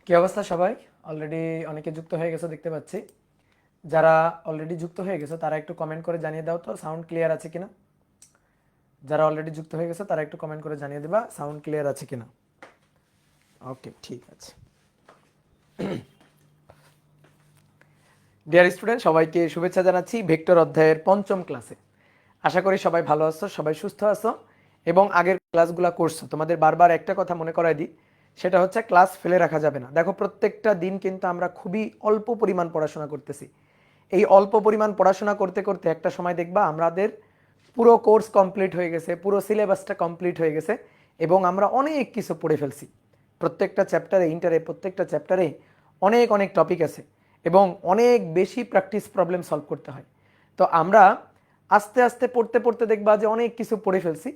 কি অবস্থা সবাই? অলরেডি অনেকে যুক্ত হয়ে গেছে দেখতে পাচ্ছি। যারা অলরেডি যুক্ত হয়ে গেছে তারা একটু কমেন্ট করে জানিয়ে দাও তো সাউন্ড ক্লিয়ার আছে কিনা। যারা অলরেডি যুক্ত হয়ে গেছে তারা একটু কমেন্ট করে জানিয়ে দিবা সাউন্ড ক্লিয়ার আছে কিনা। ওকে, ঠিক আছে। ডিয়ার স্টুডেন্ট, সবাইকে শুভেচ্ছা জানাচ্ছি ভেক্টর অধ্যায়ের পঞ্চম ক্লাসে। আশা করি সবাই ভালো আছো, সবাই সুস্থ আছো এবং আগের ক্লাসগুলো করছো। তোমাদের বারবার একটা কথা মনে করাই দিই, সেটা হচ্ছে ক্লাস ফেলে রাখা যাবে না। দেখো, প্রত্যেকটা দিন কিন্তু আমরা খুবই অল্প পরিমাণ পড়াশোনা করতেছি। এই অল্প পরিমাণ পড়াশোনা করতে করতে একটা সময় দেখবা আমাদের পুরো কোর্স কমপ্লিট হয়ে গেছে, পুরো সিলেবাসটা কমপ্লিট হয়ে গেছে এবং আমরা অনেক কিছু পড়ে ফেলছি। প্রত্যেকটা চ্যাপ্টারে, ইন্টারে প্রত্যেকটা চ্যাপ্টারে অনেক অনেক টপিক আছে এবং অনেক বেশি প্র্যাকটিস প্রবলেম সলভ করতে হয়। তো আমরা আস্তে আস্তে পড়তে পড়তে দেখবা যে অনেক কিছু পড়ে ফেলছি,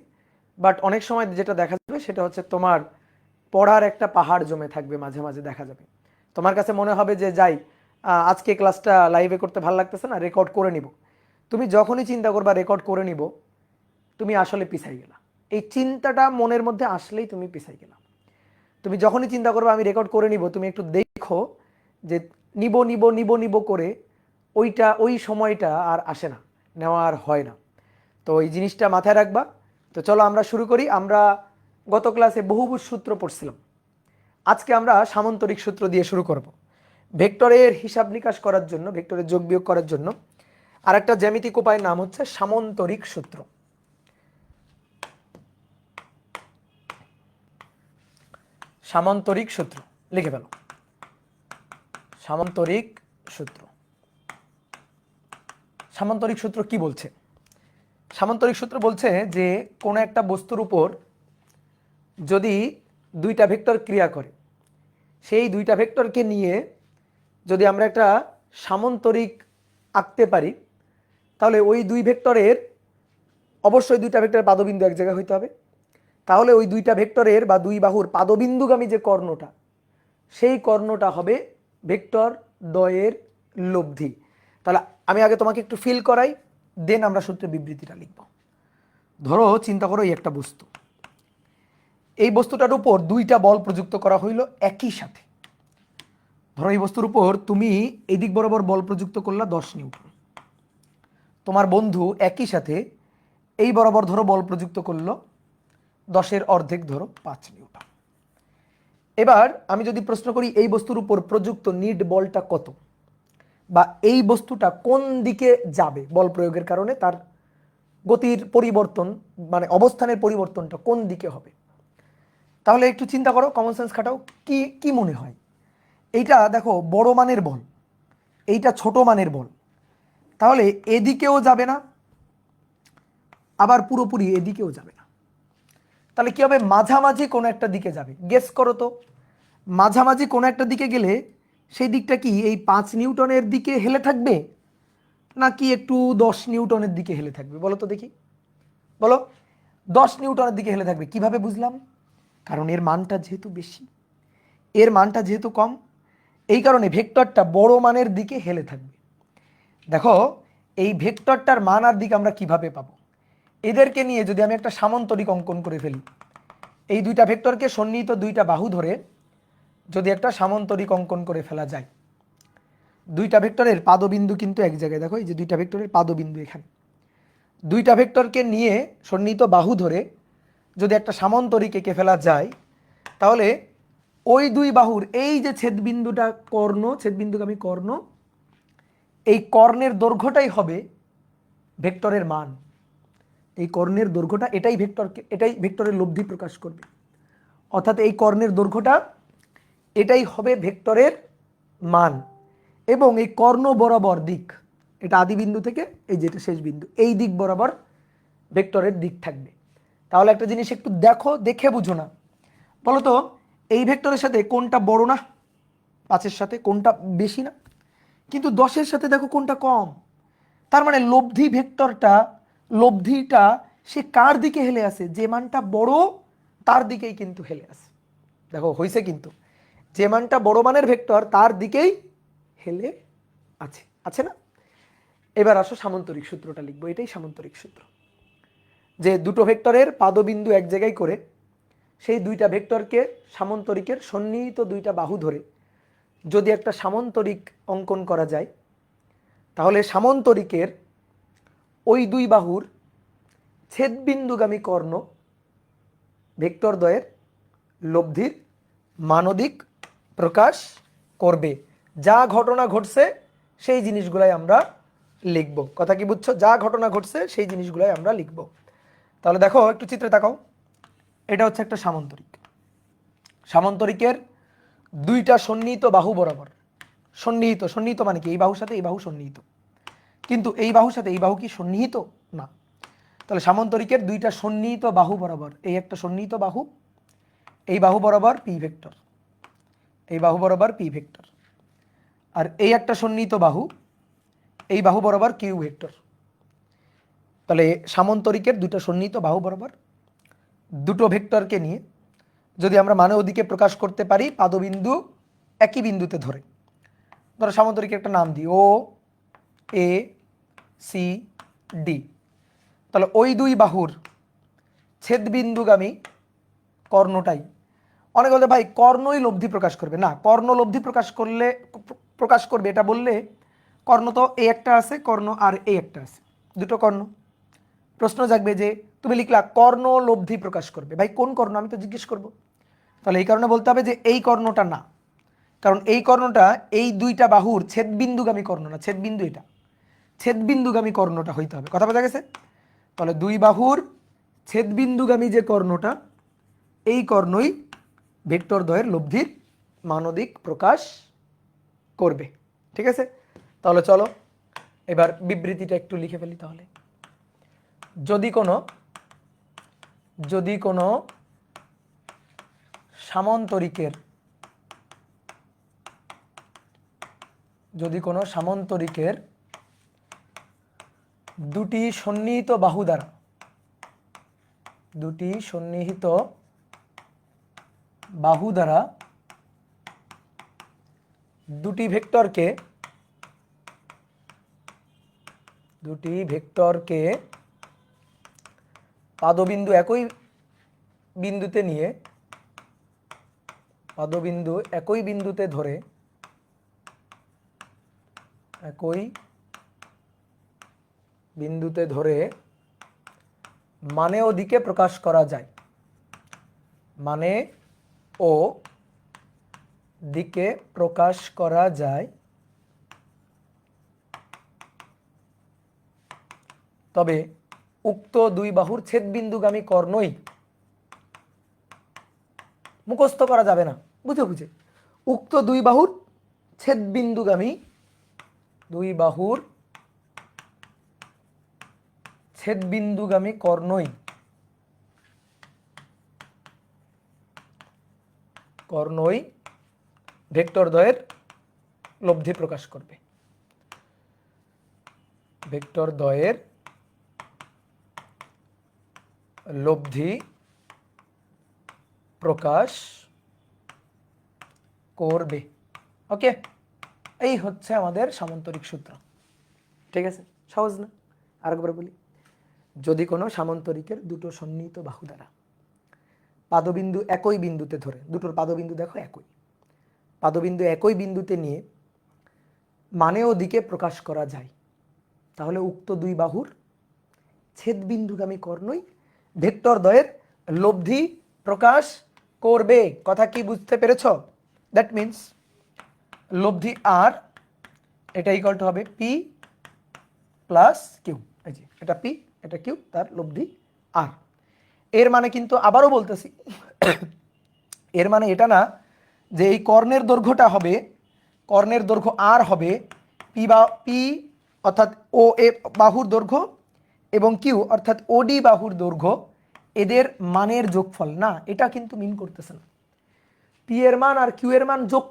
বাট অনেক সময় যেটা দেখা যাবে সেটা হচ্ছে তোমার পড়ার একটা পাহাড় জমে থাকবে। মাঝে মাঝে দেখা যাবে তোমার কাছে মনে হবে যে যাই, আজকে ক্লাসটা লাইভে করতে ভালো লাগতেছে না, রেকর্ড করে নিব। তুমি যখনই চিন্তা করবা রেকর্ড করে নিব, তুমি আসলে পিছাই গেলা। এই চিন্তাটা মনের মধ্যে আসলেই তুমি পিছাই গেলা। তুমি যখনই চিন্তা করবে আমি রেকর্ড করে নিব, তুমি একটু দেখো যে নিব নিব নিব নিব করে ওই সময়টা আর আসে না, নেওয়া আর হয় না। তো এই জিনিসটা মাথায় রাখবা। তো চলো আমরা শুরু করি। আমরা গত ক্লাসে বহুভুজ সূত্র পড়ছিলাম, আজকে আমরা সামন্তরিক সূত্র দিয়ে শুরু করব। ভেক্টরের হিসাব নিকাশ করার জন্য, ভেক্টরের যোগ বিয়োগ করার জন্য আরেকটা জ্যামিতিক উপায়ের নাম হচ্ছে সামন্তরিক সূত্র। সামন্তরিক সূত্র লিখে ফেলো। সামন্তরিক সূত্র। সামন্তরিক সূত্র কি বলছে? সামন্তরিক সূত্র বলছে যে কোনো একটা বস্তুর উপর যদি দুইটা ভেক্টর ক্রিয়া করে, সেই দুইটা ভেক্টরকে নিয়ে যদি আমরা একটা সামন্তরিক আঁকতে পারি, তাহলে ওই দুই ভেক্টরের অবশ্যই দুইটা ভেক্টরের পাদবিন্দু এক জায়গায় হইতে হবে। তাহলে ওই দুইটা ভেক্টরের বা দুই বাহুর পাদবিন্দুগামী যে কর্ণটা, সেই কর্ণটা হবে ভেক্টর দ্বয়ের লব্ধি। তাহলে আমি আগে তোমাকে একটু ফিল করাই, দেন আমরা সূত্রের বিবৃতিটা লিখব। ধরো, চিন্তা করো এই একটা বস্তু, এই বস্তুটার উপর দুইটা বল প্রযুক্ত করা হইল একই সাথে। ধরো এই বস্তুর উপর তুমি এদিক বরাবর বল প্রযুক্ত করলা 10 নিউটন, তোমার বন্ধু একই সাথে এই বরাবর ধরো বল প্রযুক্ত করলো 10-এর অর্ধেক, ধরো 5 নিউটন। এবার আমি যদি প্রশ্ন করি এই বস্তুর উপর প্রযুক্ত নিট বলটা কত, বা এই বস্তুটা কোন দিকে যাবে বল প্রয়োগের কারণে, তার গতির পরিবর্তন মানে অবস্থানের পরিবর্তনটা কোন দিকে হবে, তাহলে একটু চিন্তা করো, কমন সেন্স খাটাও। কি কি মনে হয়? এইটা দেখো বড় মানের বল, এইটা ছোট মানের বল, তাহলে এদিকেও যাবে না, আবার পুরোপুরি এদিকেও যাবে না। তাহলে কি হবে? মাঝামাঝি কোনো একটা দিকে যাবে। গেস করো তো, মাঝামাঝি কোনো একটা দিকে গেলে সেই দিকটা কি এই 5 নিউটনের দিকে হেলে থাকবে, নাকি একটু 10 নিউটনের দিকে হেলে থাকবে? বলো তো দেখি, বলো। 10 নিউটনের দিকে হেলে থাকবে। কিভাবে বুঝলাম? কারণ এর মানটা যেহেতু বেশি, এর মানটা যেহেতু কম, এই কারণে ভেক্টরটা বড় মানের দিকে হেলে থাকবে। দেখো, এই ভেক্টরটার মান আর দিক আমরা কিভাবে পাবো? এদেরকে নিয়ে যদি আমি একটা সামন্তরিক অঙ্কন করে ফেলি, এই দুইটা ভেক্টরকে সন্নিহিত দুইটা বাহু ধরে যদি একটা সামন্তরিক অঙ্কন করে ফেলা যায়, দুইটা ভেক্টরের পাদবিন্দু কিন্তু এক জায়গায়, দেখো এই যে দুইটা ভেক্টরের পাদবিন্দু এখানে, দুইটা ভেক্টরকে নিয়ে সন্নিহিত বাহু ধরে যদি একটা সামন্তরিক এঁকে ফেলা যায়, তাহলে ওই দুই বাহুর এই যে ছেদবিন্দুটা কর্ণ, ছেদবিন্দুগামী কর্ণ, এই কর্ণের দৈর্ঘ্যটাই হবে ভেক্টরের মান। এই কর্ণের দৈর্ঘ্যটা এটাই ভেক্টরের লব্ধি প্রকাশ করবে। অর্থাৎ এই কর্ণের দৈর্ঘ্যটা এটাই হবে ভেক্টরের মান। এবং এই কর্ণ বরাবর দিক, এটা আদি বিন্দু থেকে এই যেটা শেষ বিন্দু, এই দিক বরাবর ভেক্টরের দিক থাকবে। তাহলে একটা জিনিস একটু দেখো, দেখে বুঝো না, বলো তো এই ভেক্টরের সাথে কোনটা বড় না? 5-এর সাথে কোনটা বেশি না? কিন্তু 10-এর সাথে দেখো কোনটা কম। তার মানে লব্ধি ভেক্টরটা, লব্ধিটা সে কার দিকে হেলে আছে? যে মানটা বড় তার দিকেই কিন্তু হেলে আছে। দেখো হয়েছে কিন্তু, যে মানটা বড় মানের ভেক্টর তার দিকেই হেলে আছে, আছে না? এবার আসো সামন্তরিক সূত্রটা লিখবো। এটাই সামন্তরিক সূত্র, যে দুটো ভেক্টরের পাদবিন্দু এক জায়গায় করে সেই দুইটা ভেক্টরকে সামন্তরিকের সন্নিহিত দুইটা বাহু ধরে যদি একটা সামান্তরিক অঙ্কন করা যায়, তাহলে সামান্তরিকের ওই দুই বাহুর ছেদবিন্দুগামী কর্ণ ভেক্টর দ্বয়ের লব্ধির মানদিক প্রকাশ করবে। যা ঘটনা ঘটছে সেই জিনিসগুলাই আমরা লিখব। কথা কি বুঝছো? যা ঘটনা ঘটছে সেই জিনিসগুলাই আমরা লিখব। তাহলে দেখো, একটু চিত্রে তাকাও। এটা হচ্ছে একটা সামান্তরিক। সামান্তরিকের দুইটা সন্নিহিত বাহু বরাবর, সন্নিহিত, সন্নিহিত মানে কি এই বাহুর সাথে এই বাহু সন্নিহিত, কিন্তু এই বাহুর সাথে এই বাহু কি সন্নিহিত না। তাহলে সামান্তরিকের দুইটা সন্নিহিত বাহু বরাবর, এই একটা সন্নিহিত বাহু, এই বাহু বরাবর পি ভেক্টর, এই বাহু বরাবর পি ভেক্টর, আর এই একটা সন্নিহিত বাহু, এই বাহু বরাবর কিউ ভেক্টর। তাহলে সামান্তরিকের দুটো সন্নিহিত বাহু বরাবর দুটো ভেক্টরকে নিয়ে যদি আমরা মানে ওদিকে প্রকাশ করতে পারি পাদবিন্দু একই বিন্দুতে ধরে, ধরো সামান্তরিকের একটা নাম দিই ও এ সি ডি, তাহলে ওই দুই বাহুর ছেদবিন্দুগামী কর্ণটাই, অনেক বলতে ভাই কর্ণই লব্ধি প্রকাশ করবে, না, কর্ণ লব্ধি প্রকাশ করবে এটা বললে কর্ণ তো এই একটা আছে কর্ণ, আর এই একটা আছে, দুটো কর্ণ। প্রশ্ন জাগবে যে তুমি লিখলা কর্ণ লব্ধি প্রকাশ করবে, ভাই কোন কর্ণ আমি তো জিজ্ঞেস করব। তাহলে এই কারণে বলতে হবে যে এই কর্ণটা না, কারণ এই কর্ণটা এই দুইটা বাহুর ছেদবিন্দুগামী কর্ণ না, ছেদবিন্দু এটা, ছেদবিন্দুগামী কর্ণটা হইতে হবে। কথা বোঝা গেছে? তাহলে দুই বাহুর ছেদবিন্দুগামী যে কর্ণটা, এই কর্ণই ভেক্টর দ্বয়ের লব্ধির মানদিক প্রকাশ করবে। ঠিক আছে? তাহলে চলো এবার বিবৃতিটা একটু লিখে ফেলি। তাহলে যদি কোনো সামান্তরিকের দুটি সন্নিহিত বাহু দ্বারা দুটি ভেক্টরকে পাদবিন্দু একই বিন্দুতে নিয়ে একই বিন্দুতে ধরে মানে ও দিকে প্রকাশ করা যায়, মানে ও দিকে প্রকাশ করা যায়, তবে উক্ত দুই বাহুর ছেদবিন্দুগামী কর্ণই, মুখস্থ করা যাবে না, বুঝে উক্ত দুই বাহুর ছেদবিন্দুগামী কর্ণই ভেক্টর দ্বয়ের লব্ধি প্রকাশ করবে। ভেক্টর দ্বয়ের লব্ধি প্রকাশ করবে। ওকে, এই হচ্ছে আমাদের সামান্তরিক সূত্র। ঠিক আছে? সহজ না? আরেকবার বলি, যদি কোনো সামান্তরিকের দুটো সন্নিহিত বাহু দ্বারা পাদবিন্দু একই বিন্দুতে ধরে, দুটোর পাদবিন্দু দেখো একই, পাদবিন্দু একই বিন্দুতে নিয়ে মানে ও দিকে প্রকাশ করা যায়, তাহলে উক্ত দুই বাহুর ছেদবিন্দুগামী কর্ণই ভেক্টর দ্বয়ের লব্ধি প্রকাশ করবে। কথা কি বুঝতে পেরেছ? দ্যাট মিন্স লব্ধি আর, এটা ইকুয়াল টু হবে পি প্লাস কিউ, এই যে এটা পি এটা কিউ, তার লব্ধি আর। এর মানে কিন্তু আবারও বলতেছি, এর মানে এটা না যে এই কর্ণের দৈর্ঘ্যটা হবে, কর্ণের দৈর্ঘ্য আর হবে পি অর্থাৎ ও এ বাহুর দৈর্ঘ্য এবং কিউ অর্থাৎ ওডি বাহুর দৈর্ঘ্য, এদের মানের যোগফল না, এটা কিন্তু মিন করতেছে না। পি এর মান আর কিউ এর মান যোগ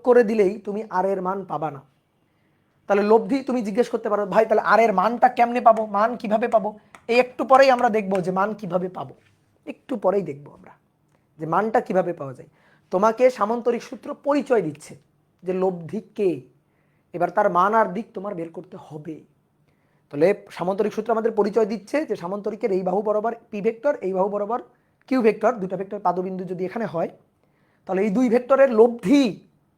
করে দিলেই তুমি আর এর মান পাবা না। তাহলে লব্ধি তুমি জিজ্ঞেস করতে পারো, ভাই তাহলে আর এর মানটা কেমনে পাবো, মান কিভাবে পাবো? এই একটু পরেই আমরা দেখবো যে মান কিভাবে পাবো, একটু পরেই দেখবো আমরা যে মানটা কিভাবে পাওয়া যায়। তোমাকে সামান্তরিক সূত্র পরিচয় দিচ্ছে যে লব্ধি কে, এবার তার মান আর দিক তোমার বের করতে হবে। তাহলে সামান্তরিক সূত্র আমাদের পরিচয় দিচ্ছে যে সামান্তরিকের এই বাহু বরাবর পি ভেক্টর, এই বাহু বরাবর কিউ ভেক্টর, দুটো ভেক্টর পাদবিন্দু যদি এখানে হয়, তাহলে এই দুই ভেক্টরের লব্ধি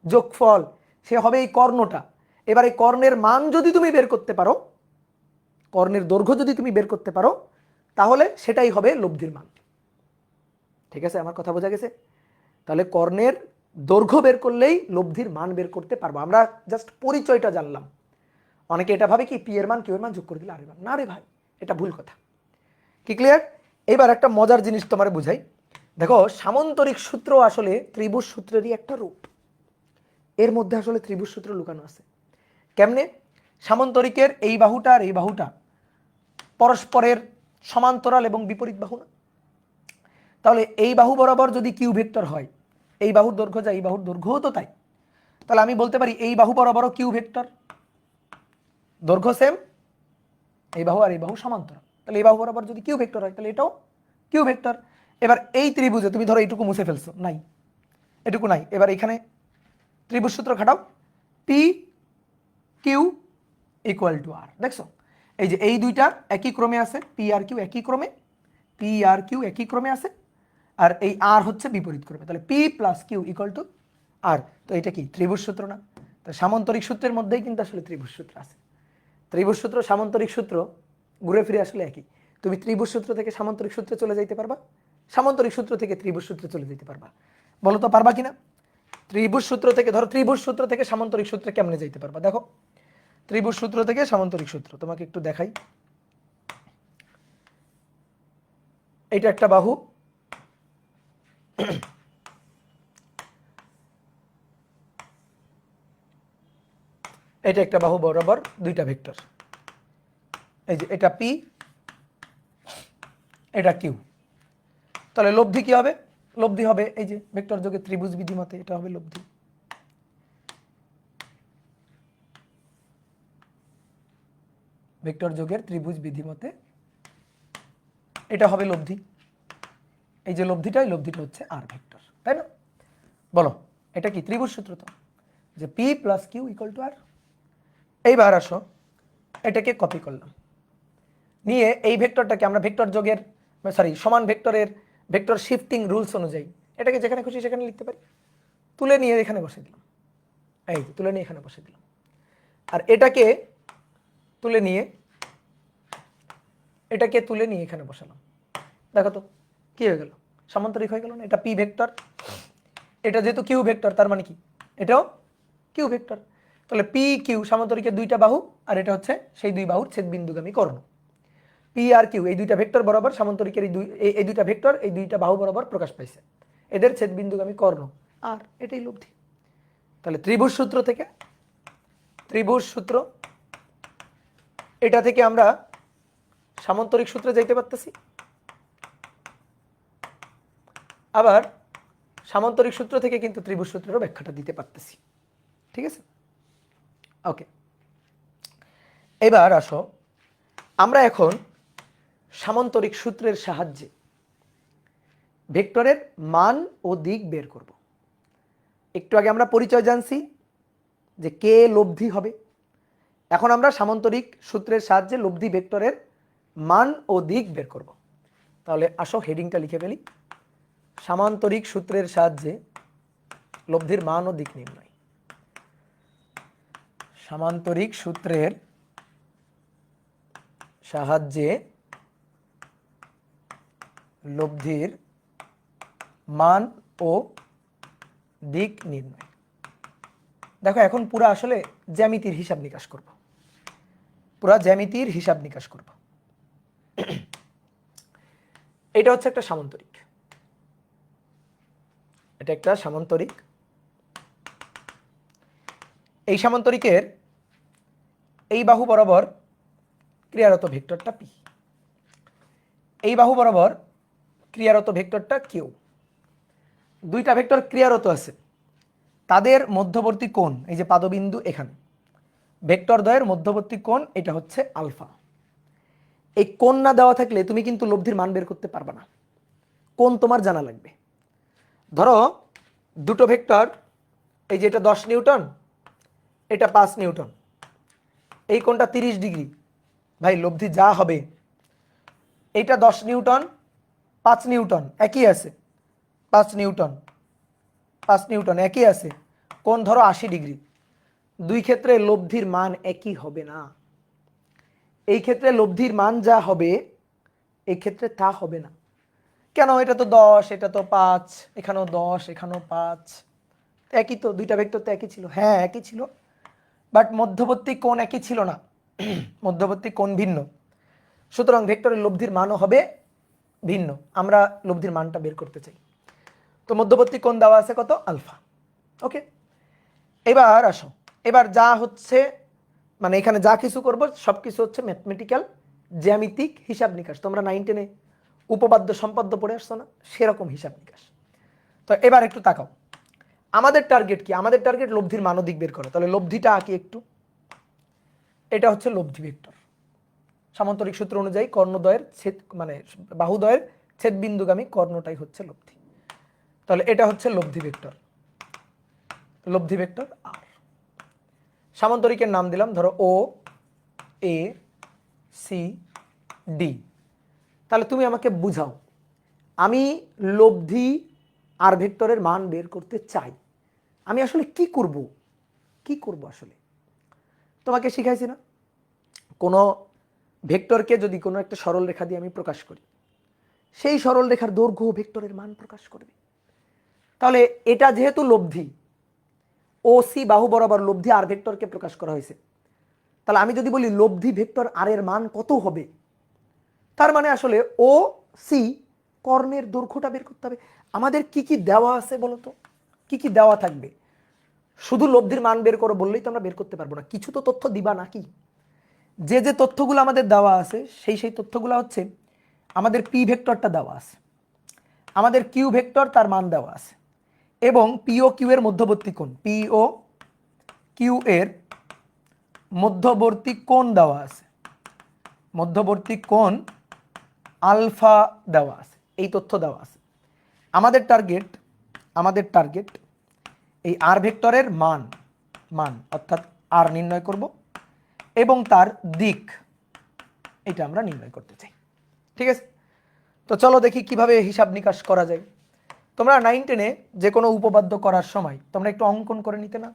যোগফল, সে হবে এই কর্ণটা। এবার এই কর্ণের মান যদি তুমি বের করতে পারো, কর্ণের দৈর্ঘ্য যদি তুমি বের করতে পারো, তাহলে সেটাই হবে লব্ধির মান। ঠিক আছে, আমার কথা বোঝা গেছে? তাহলে কর্ণের দৈর্ঘ্য বের করলেই লব্ধির মান বের করতে পারবো। আমরা জাস্ট পরিচয়টা জানলাম। অনেকে এটা ভাবে কি পি এর মান কিউ এর মান যোগ করে দিলে আর মান, না রে ভাই, এটা ভুল কথা। কি ক্লিয়ার? এবার একটা মজার জিনিস তোমার বুঝাই। দেখো, সামন্তরিক সূত্র আসলে ত্রিভুজ সূত্রেরই একটা রূপ। এর মধ্যে আসলে ত্রিভুজ সূত্র লুকানো আছে। কেমনে? সামন্তরিকের এই বাহুটা আর এই বাহুটা পরস্পরের সমান্তরাল এবং বিপরীত বাহু না? তাহলে এই বাহু বরাবর যদি কিউ ভেক্টর হয়, এই বাহুর দৈর্ঘ্য যা এই বাহুর দৈর্ঘ্যও তো তাই, তাহলে আমি বলতে পারি এই বাহু বরাবরও কিউ ভেক্টর, দৈর্ঘ্য সেম, এই বাহু আর এই বাহু সমান্তরাল, তাহলে এই বাহু বরাবর যদি কিউ ভেক্টর হয় তাহলে এটাও কিউ ভেক্টর। এবার এই ত্রিভুজে তুমি ধরো এইটুকু মুছে ফেলছো, নাই, এটুকু নাই, এবার এখানে ত্রিভুজ সূত্র খাটাও, পি কিউ ইকুয়াল টু আর। দেখছো, এই যে এই দুইটা একই ক্রমে আছে, পি আর কিউ একই ক্রমে, পি আর কিউ একই ক্রমে আছে, আর এই আর হচ্ছে বিপরীত ক্রমে, তাহলে P plus Q equal to R. তো এটা কি ত্রিভুজ সূত্র না? তো সামন্তরিক সূত্রের মধ্যেই কিন্তু আসলে ত্রিভুজ সূত্র আছে। ত্রিভুজ সূত্র সামন্তরিক সূত্র ঘুরে ফিরে আসলে একই। তুমি ত্রিভুজ সূত্র থেকে সামন্তরিক সূত্রে চলে যাইতে পারবা, সামন্তরিক সূত্র থেকে ত্রিভুজ সূত্রে চলে যেতে পারবা। বলো তো পারবা কিনা? ত্রিভুজ সূত্র থেকে, ধরো ত্রিভুজ সূত্র থেকে সামন্তরিক সূত্রে কেমনে যাইতে পারবা? দেখো, ত্রিভুজ সূত্র থেকে সামন্তরিক সূত্র তোমাকে একটু দেখাই। এটা একটা বাহু, এটা একটা বাহু বরাবর দুইটা ভেক্টর, এই যে এটা পি, এটা কিউ। তাহলে লব্ধি কি হবে? লব্ধি হবে এই যে ভেক্টর যোগে ত্রিভুজ বিধি মতে এটা হবে লব্ধি। ভেক্টর যোগের ত্রিভুজ বিধি মতে এটা হবে লব্ধি। এই যে লব্ধিটা, এই লব্ধিটা হচ্ছে আর ভেক্টর, তাই না? বলো, এটা কি ত্রিভুজ সূত্র? তো যে P plus Q equal to R. এইবার আসো, এটাকে কপি করলাম, নিয়ে এই ভেক্টরটাকে আমরা ভেক্টর যোগের সমান ভেক্টরের ভেক্টর শিফটিং রুলস অনুযায়ী এটাকে যেখানে খুশি সেখানে লিখতে পারি। তুলে নিয়ে এখানে বসে দিলাম, এই যে তুলে নিয়ে এখানে বসে দিলাম। আর এটাকে তুলে নিয়ে এখানে বসালাম। দেখো তো কি হয়ে গেল? সামান্তরিক হয়ে গেল না? এটা পি ভেক্টর, এটা যেহেতু কিউ ভেক্টর, তার মানে কি এটাও কিউ ভেক্টর। তাহলে পি কিউ সামান্তরিকের দুইটা বাহু, আর এটা হচ্ছে সেই দুই বাহুর ছেদবিন্দুগামী কর্ণ। পি আর কিউ এই দুইটা ভেক্টর বরাবর সামান্তরিকের এই দুইটা ভেক্টর এই দুইটা বাহু বরাবর প্রকাশ পাইছে, এদের ছেদবিন্দুগামী কর্ণ, আর এটাই লব্ধি। তাহলে ত্রিভুজ সূত্র থেকে, ত্রিভুজ সূত্র এটা থেকে আমরা সামান্তরিক সূত্রে যাইতে পারতেছি, আবার সামান্তরিক সূত্র থেকে কিন্তু ত্রিভুজ সূত্রেরও ব্যাখ্যাটা দিতে পারতেছি। ঠিক আছে, ওকে। এবার আসো, আমরা এখন সামান্তরিক সূত্রের সাহায্যে ভেক্টরের মান ও দিক বের করব। একটু আগে আমরা পরিচয় জানছি যে কে লব্ধি হবে, এখন আমরা সামান্তরিক সূত্রের সাহায্যে লব্ধি ভেক্টরের মান ও দিক বের করব। তাহলে আসো হেডিংটা লিখে ফেলি, সামান্তরিক সূত্রের সাহায্যে লব্ধির মান ও দিক নির্ণয়। সামান্তরিক সূত্রের সাহায্যে লব্ধির মান ও দিক নির্ণয়। দেখো, এখন পুরা আসলে জ্যামিতির হিসাব নিকাশ করব, পুরা জ্যামিতির হিসাব নিকাশ করব। এটা হচ্ছে একটা সামান্তরিক, এটা একটা সামান্তরিক। এই সামান্তরিকের এই বাহু বরাবর ক্রিয়ারত ভেক্টরটা পি, এই বাহু বরাবর ক্রিয়ারত ভেক্টরটা কিউ। দুইটা ভেক্টর ক্রিয়ারত আছে, তাদের মধ্যবর্তী কোণ এই যে পাদবিন্দু, এখানে ভেক্টর দ্বয়ের মধ্যবর্তী কোণ এটা হচ্ছে আলফা। এই কোণ না দেওয়া থাকলে তুমি কিন্তু লব্ধির মান বের করতে পারবে না, কোণ তোমার জানা লাগবে। ধরো দুটো ভেক্টর, এই যে এটা 10 নিউটন, এটা 5 নিউটন, এই কোণটা 30 ডিগ্রি, ভাই লব্ধি যা হবে, এইটা 10 নিউটন 5 নিউটন একই আছে, 5 নিউটন 5 নিউটন একই আছে, কোণ ধরো 80 ডিগ্রি, দুই ক্ষেত্রে লব্ধির মান একই হবে না। এই ক্ষেত্রে লব্ধির মান যা হবে এই ক্ষেত্রে তা হবে না। কেন? এটা তো 10, এটা তো 5, এখানেও 10, এখানেও 5, একই তো, দুইটা ভেক্টর তো একই ছিল। হ্যাঁ একই ছিল, বাট মধ্যবর্তী কোণ একই ছিল না, মধ্যবর্তী কোণ ভিন্ন। সুতরাং ভেক্টরের লব্ধির মানও হবে ভিন্ন। আমরা লব্ধির মানটা বের করতে চাই, তো মধ্যবর্তী কোণ দেওয়া আছে কত? আলফা। ওকে, এবার আসো, এবার যা হচ্ছে মানে এখানে যা কিছু করব সব কিছু হচ্ছে ম্যাথমেটিক্যাল জ্যামিতিক হিসাব নিকাশ। তোমরা 9-10-এ উপপাদ্য সম্পাদ্য পড়ে আসছো না, সেরকম হিসাব নিকাশ। তো এবার একটু তাকাও, আমাদের টার্গেট কি? আমাদের টার্গেট লব্ধির মান ও দিক বের করা। তাহলে লব্ধিটা আঁকি একটু। এটা হচ্ছে লব্ধি ভেক্টর। সামান্তরিক সূত্র অনুযায়ী কর্ণদ্বয়ের ছেদ মানে বাহুদ্বয়ের ছেদবিন্দুগামী কর্ণটাই হচ্ছে লব্ধি। তাহলে এটা হচ্ছে লব্ধি ভেক্টর, লব্ধি ভেক্টর আর। সামান্তরিকের নাম দিলাম ধরো ও এ সি ডি। তাহলে তুমি আমাকে বুঝাও, আমি লব্ধি আর ভেক্টরের মান বের করতে চাই, আমি আসলে কি করব? কি করব আসলে? তোমাকে শিখাইছি না, কোনো ভেক্টরকে যদি কোনো একটা সরল রেখা দিয়ে আমি প্রকাশ করি, সেই সরল রেখার দৈর্ঘ্য ভেক্টরের মান প্রকাশ করবে। তাহলে এটা যেহেতু লব্ধি, ও সি বাহু বরাবর লব্ধি আর ভেক্টরকে প্রকাশ করা হয়েছে, তাহলে আমি যদি বলি লব্ধি ভেক্টর আর এর মান কত হবে, তার মানে আসলে ও সি কর্ণের দৈর্ঘ্যটা বের করতে হবে। আমাদের কি কি দেওয়া আছে বলো তো, কি কি দেওয়া থাকবে? শুধু লব্ধির মান বের করো বললেই তো আমরা বের করতে পারবো না, কিছু তো তথ্য দিবা নাকি? যে যে তথ্যগুলো আমাদের দেওয়া আছে সেই তথ্যগুলো হচ্ছে, আমাদের পি ভেক্টরটা দেওয়া আছে, আমাদের কিউ ভেক্টর তার মান দেওয়া আছে, এবং পি ও কিউ এর মধ্যবর্তী কোণ, পি ও কিউ এর মধ্যবর্তী কোণ দেওয়া আছে, মধ্যবর্তী কোণ আলফা দেওয়া আছে, এই তথ্য দেওয়া আছে। আমাদের টার্গেট এই আর ভেক্টরের মান অর্থাৎ আর নির্ণয় করব এবং তার দিক এটা আমরা নির্ণয় করতে চাই। ঠিক আছে, তো চলো দেখি কিভাবে হিসাব নিকাশ করা যায়। তোমরা 9-10-এ যে কোনো উপপাদ্য করার সময় তোমরা একটু অঙ্কন করে নিতে না?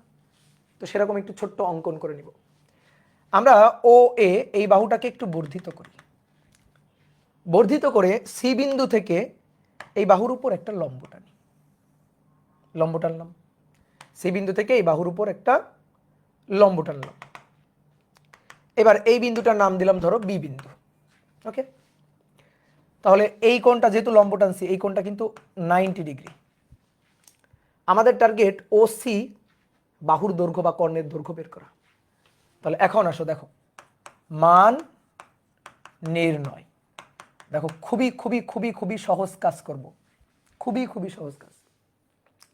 তো সেরকম একটু ছোট্ট অঙ্কন করে নিব। আমরা ও এ এই বাহুটাকে একটু বর্ধিত করি, বর্ধিত করে সি বিন্দু থেকে এই বাহুর উপর একটা লম্ব টানি, লম্ব টানলাম। সি বিন্দু থেকে এই বাহুর উপর একটা লম্ব টানলাম। এবার এই বিন্দুটার নাম দিলাম ধরো বি বিন্দু। ওকে, তাহলে এই কোণটা যেহেতু লম্ব টানছি, এই কোণটা কিন্তু 90 ডিগ্রি। আমাদের টার্গেট ও সি বাহুর দৈর্ঘ্য বা কর্ণের দৈর্ঘ্য বের করা। তাহলে এখন আসো দেখো, মান নির্ণয়। দেখো খুবই খুবই খুবই খুবই সহজ কাজ করব, খুবই খুবই সহজ কাজ।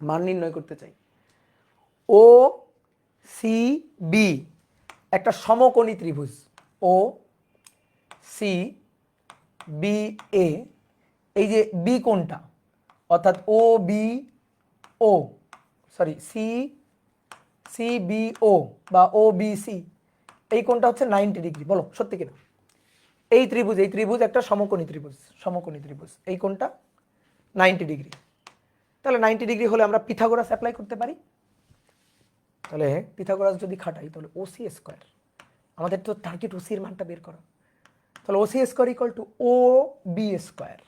মান নির্ণয় করতে চাই। ও সি বি একটা সমকোণী ত্রিভুজ, ও সি বি এ, এই যে বি কোণটা অর্থাৎ ও বি ও সরি সি সি বি ও বা ও বি সি, এই কোণটা হচ্ছে 90 ডিগ্রি। বলো সত্যি কিনা? এই ত্রিভুজ একটা সমকোণী ত্রিভুজ, এই কোণটা 90 ডিগ্রি। তাহলে 90 ডিগ্রি হলে আমরা পিথাগোরাস অ্যাপ্লাই করতে পারি। তাহলে পিথাগোরাস যদি খাটাই তাহলে ওসি স্কোয়ার, আমাদের তো টার্গেট ওসি এর মানটা বের করা। তাহলে OC square equal to O B square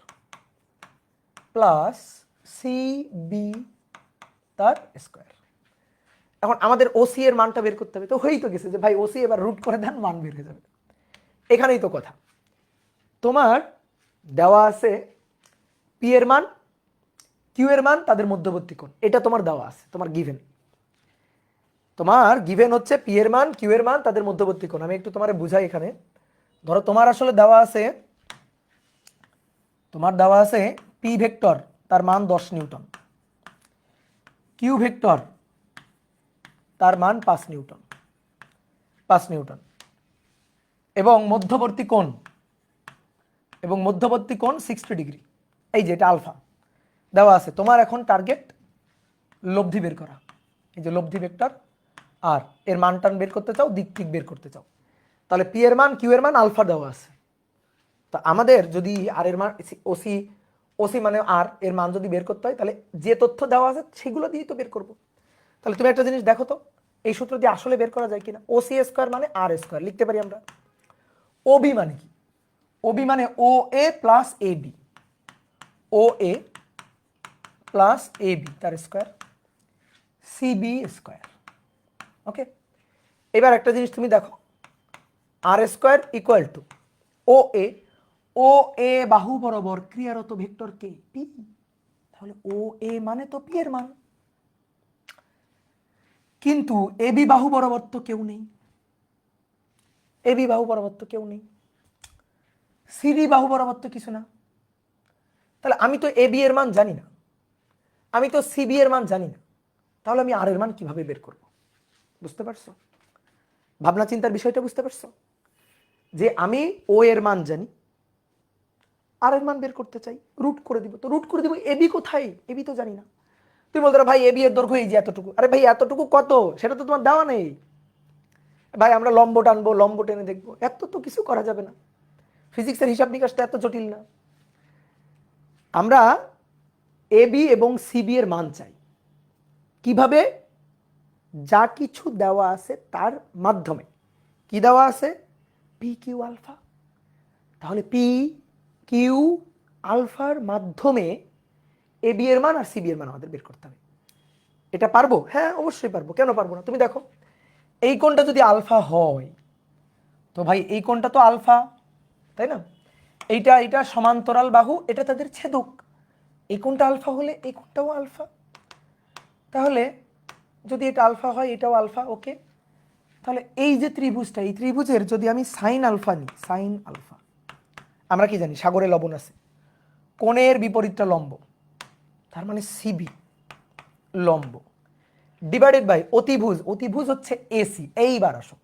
plus C B তার স্কোয়ার। এখন আমাদের ওসি এর মানটা বের করতে হবে, তো হয়েই তো গেছে যে ভাই ওসি এবার রুট করে দেন, মান বের হয়ে যাবে। এখানেই তো কথা। তোমার দেওয়া আছে পি এর মান, কিউ এর মান, তাদের মধ্যবর্তী কোণ, এটা তোমার দেওয়া আছে, তোমার গিভেন হচ্ছে পি এর মান, কিউ এর মান, তাদের মধ্যবর্তী কোণ। আমি একটু তোমার বুঝাই। এখানে ধরো তোমার আসলে দেওয়া আছে, পি ভেক্টর তার মান 10 নিউটন, কিউ ভেক্টর তার মান 5 নিউটন, এবং মধ্যবর্তী কোণ 60 ডিগ্রি। এই যে এটা আলফা দেওয়া আছে। তোমার এখন টার্গেট লব্ধি বের করা, এই যে লব্ধি ভেক্টর আর এর মান টান বের করতে চাও, দিক ঠিক বের করতে চাও। তাহলে পি এর মান, কিউ এর মান, আলফা দেওয়া আছে। তো আমাদের যদি আর এর মান ওসি মানে আর এর মান যদি বের করতে হয়, তাহলে যে তথ্য দেওয়া আছে সেগুলো দিয়েই তো বের করব। তাহলে তুমি একটা জিনিস দেখো তো, এই সূত্র দিয়ে আসলে বের করা যায় কিনা। ওসি স্কোয়ার মানে আর স্কোয়ার লিখতে পারি আমরা। ওবি মানে কি? ওবি মানে ও এ plus A B, O A plus A B তার স্কোয়ার, সিবি স্কোয়ার। ওকে, এবার একটা জিনিস তুমি দেখো, আর স্কোয়ার ইকুয়াল টু ও এ, ও এ বাহু বরাবর ক্রিয়ারত ভেক্টর কে পি, তাহলে ও এ মানে তো পি এর মান, কিন্তু এ বি বাহু বরাবর তো কেউ নেই, এ বি বাহু বরাবর তো কেউ নেই, সিডি বাহু বরাবর তো কিছু না। তাহলে আমি তো এ বি এর মান জানি না, আমি তো সিবি এর মান জানি না, তাহলে আমি আর এর মান কিভাবে বের করব? বুঝতে পারছো ভাবনা চিন্তার বিষয়টা? বুঝতে পারছো যে আমি ও এর মান জানি, আর এর মান বের করতে চাই, রুট করে দিব, তো রুট করে দিব এবি কোথায়, এবি তো জানি না। তুমি বলতে ভাই এবি এর দৈর্ঘ্য এই যে এতটুকু, আরে ভাই এতটুকু কত সেটা তো তোমার দেওয়া নেই। ভাই আমরা লম্ব টানবো, লম্ব টেনে দেখবো, এত তো কিছু করা যাবে না, ফিজিক্সের হিসাব নিকাশটা এত জটিল না। আমরা এবি এবং সিবি এর মান চাই কিভাবে? যা কিছু দেওয়া আছে তার মাধ্যমে। কি দেওয়া আছে? P Q alpha. তাহলে পি কিউ আলফার মাধ্যমে এ বি এর মান আর সিবি এর মান আমাদের বের করতে হবে। এটা পারবো? হ্যাঁ অবশ্যই পারবো, কেন পারবো না? তুমি দেখো এই কোণটা যদি আলফা হয়, তো ভাই এই কোণটা তো আলফা, তাই না? এইটা এটা সমান্তরাল বাহু, এটা তাদের ছেদক, এই কোণটা আলফা হলে এই কোণটাও আলফা, তাহলে যদি এটা আলফা হয় এটাও আলফা। ওকে, তাহলে এই যে ত্রিভুজটা, এই ত্রিভুজের যদি আমি সাইন আলফা নিই, সাইন আলফা, আমরা কি জানি সাগরে লবণ আছে, কোণের বিপরীতটা লম্ব, তার মানে সিবি লম্ব ডিভাইডেড বাই অতিভুজ, অতিভুজ হচ্ছে এসি। এইবার আসো,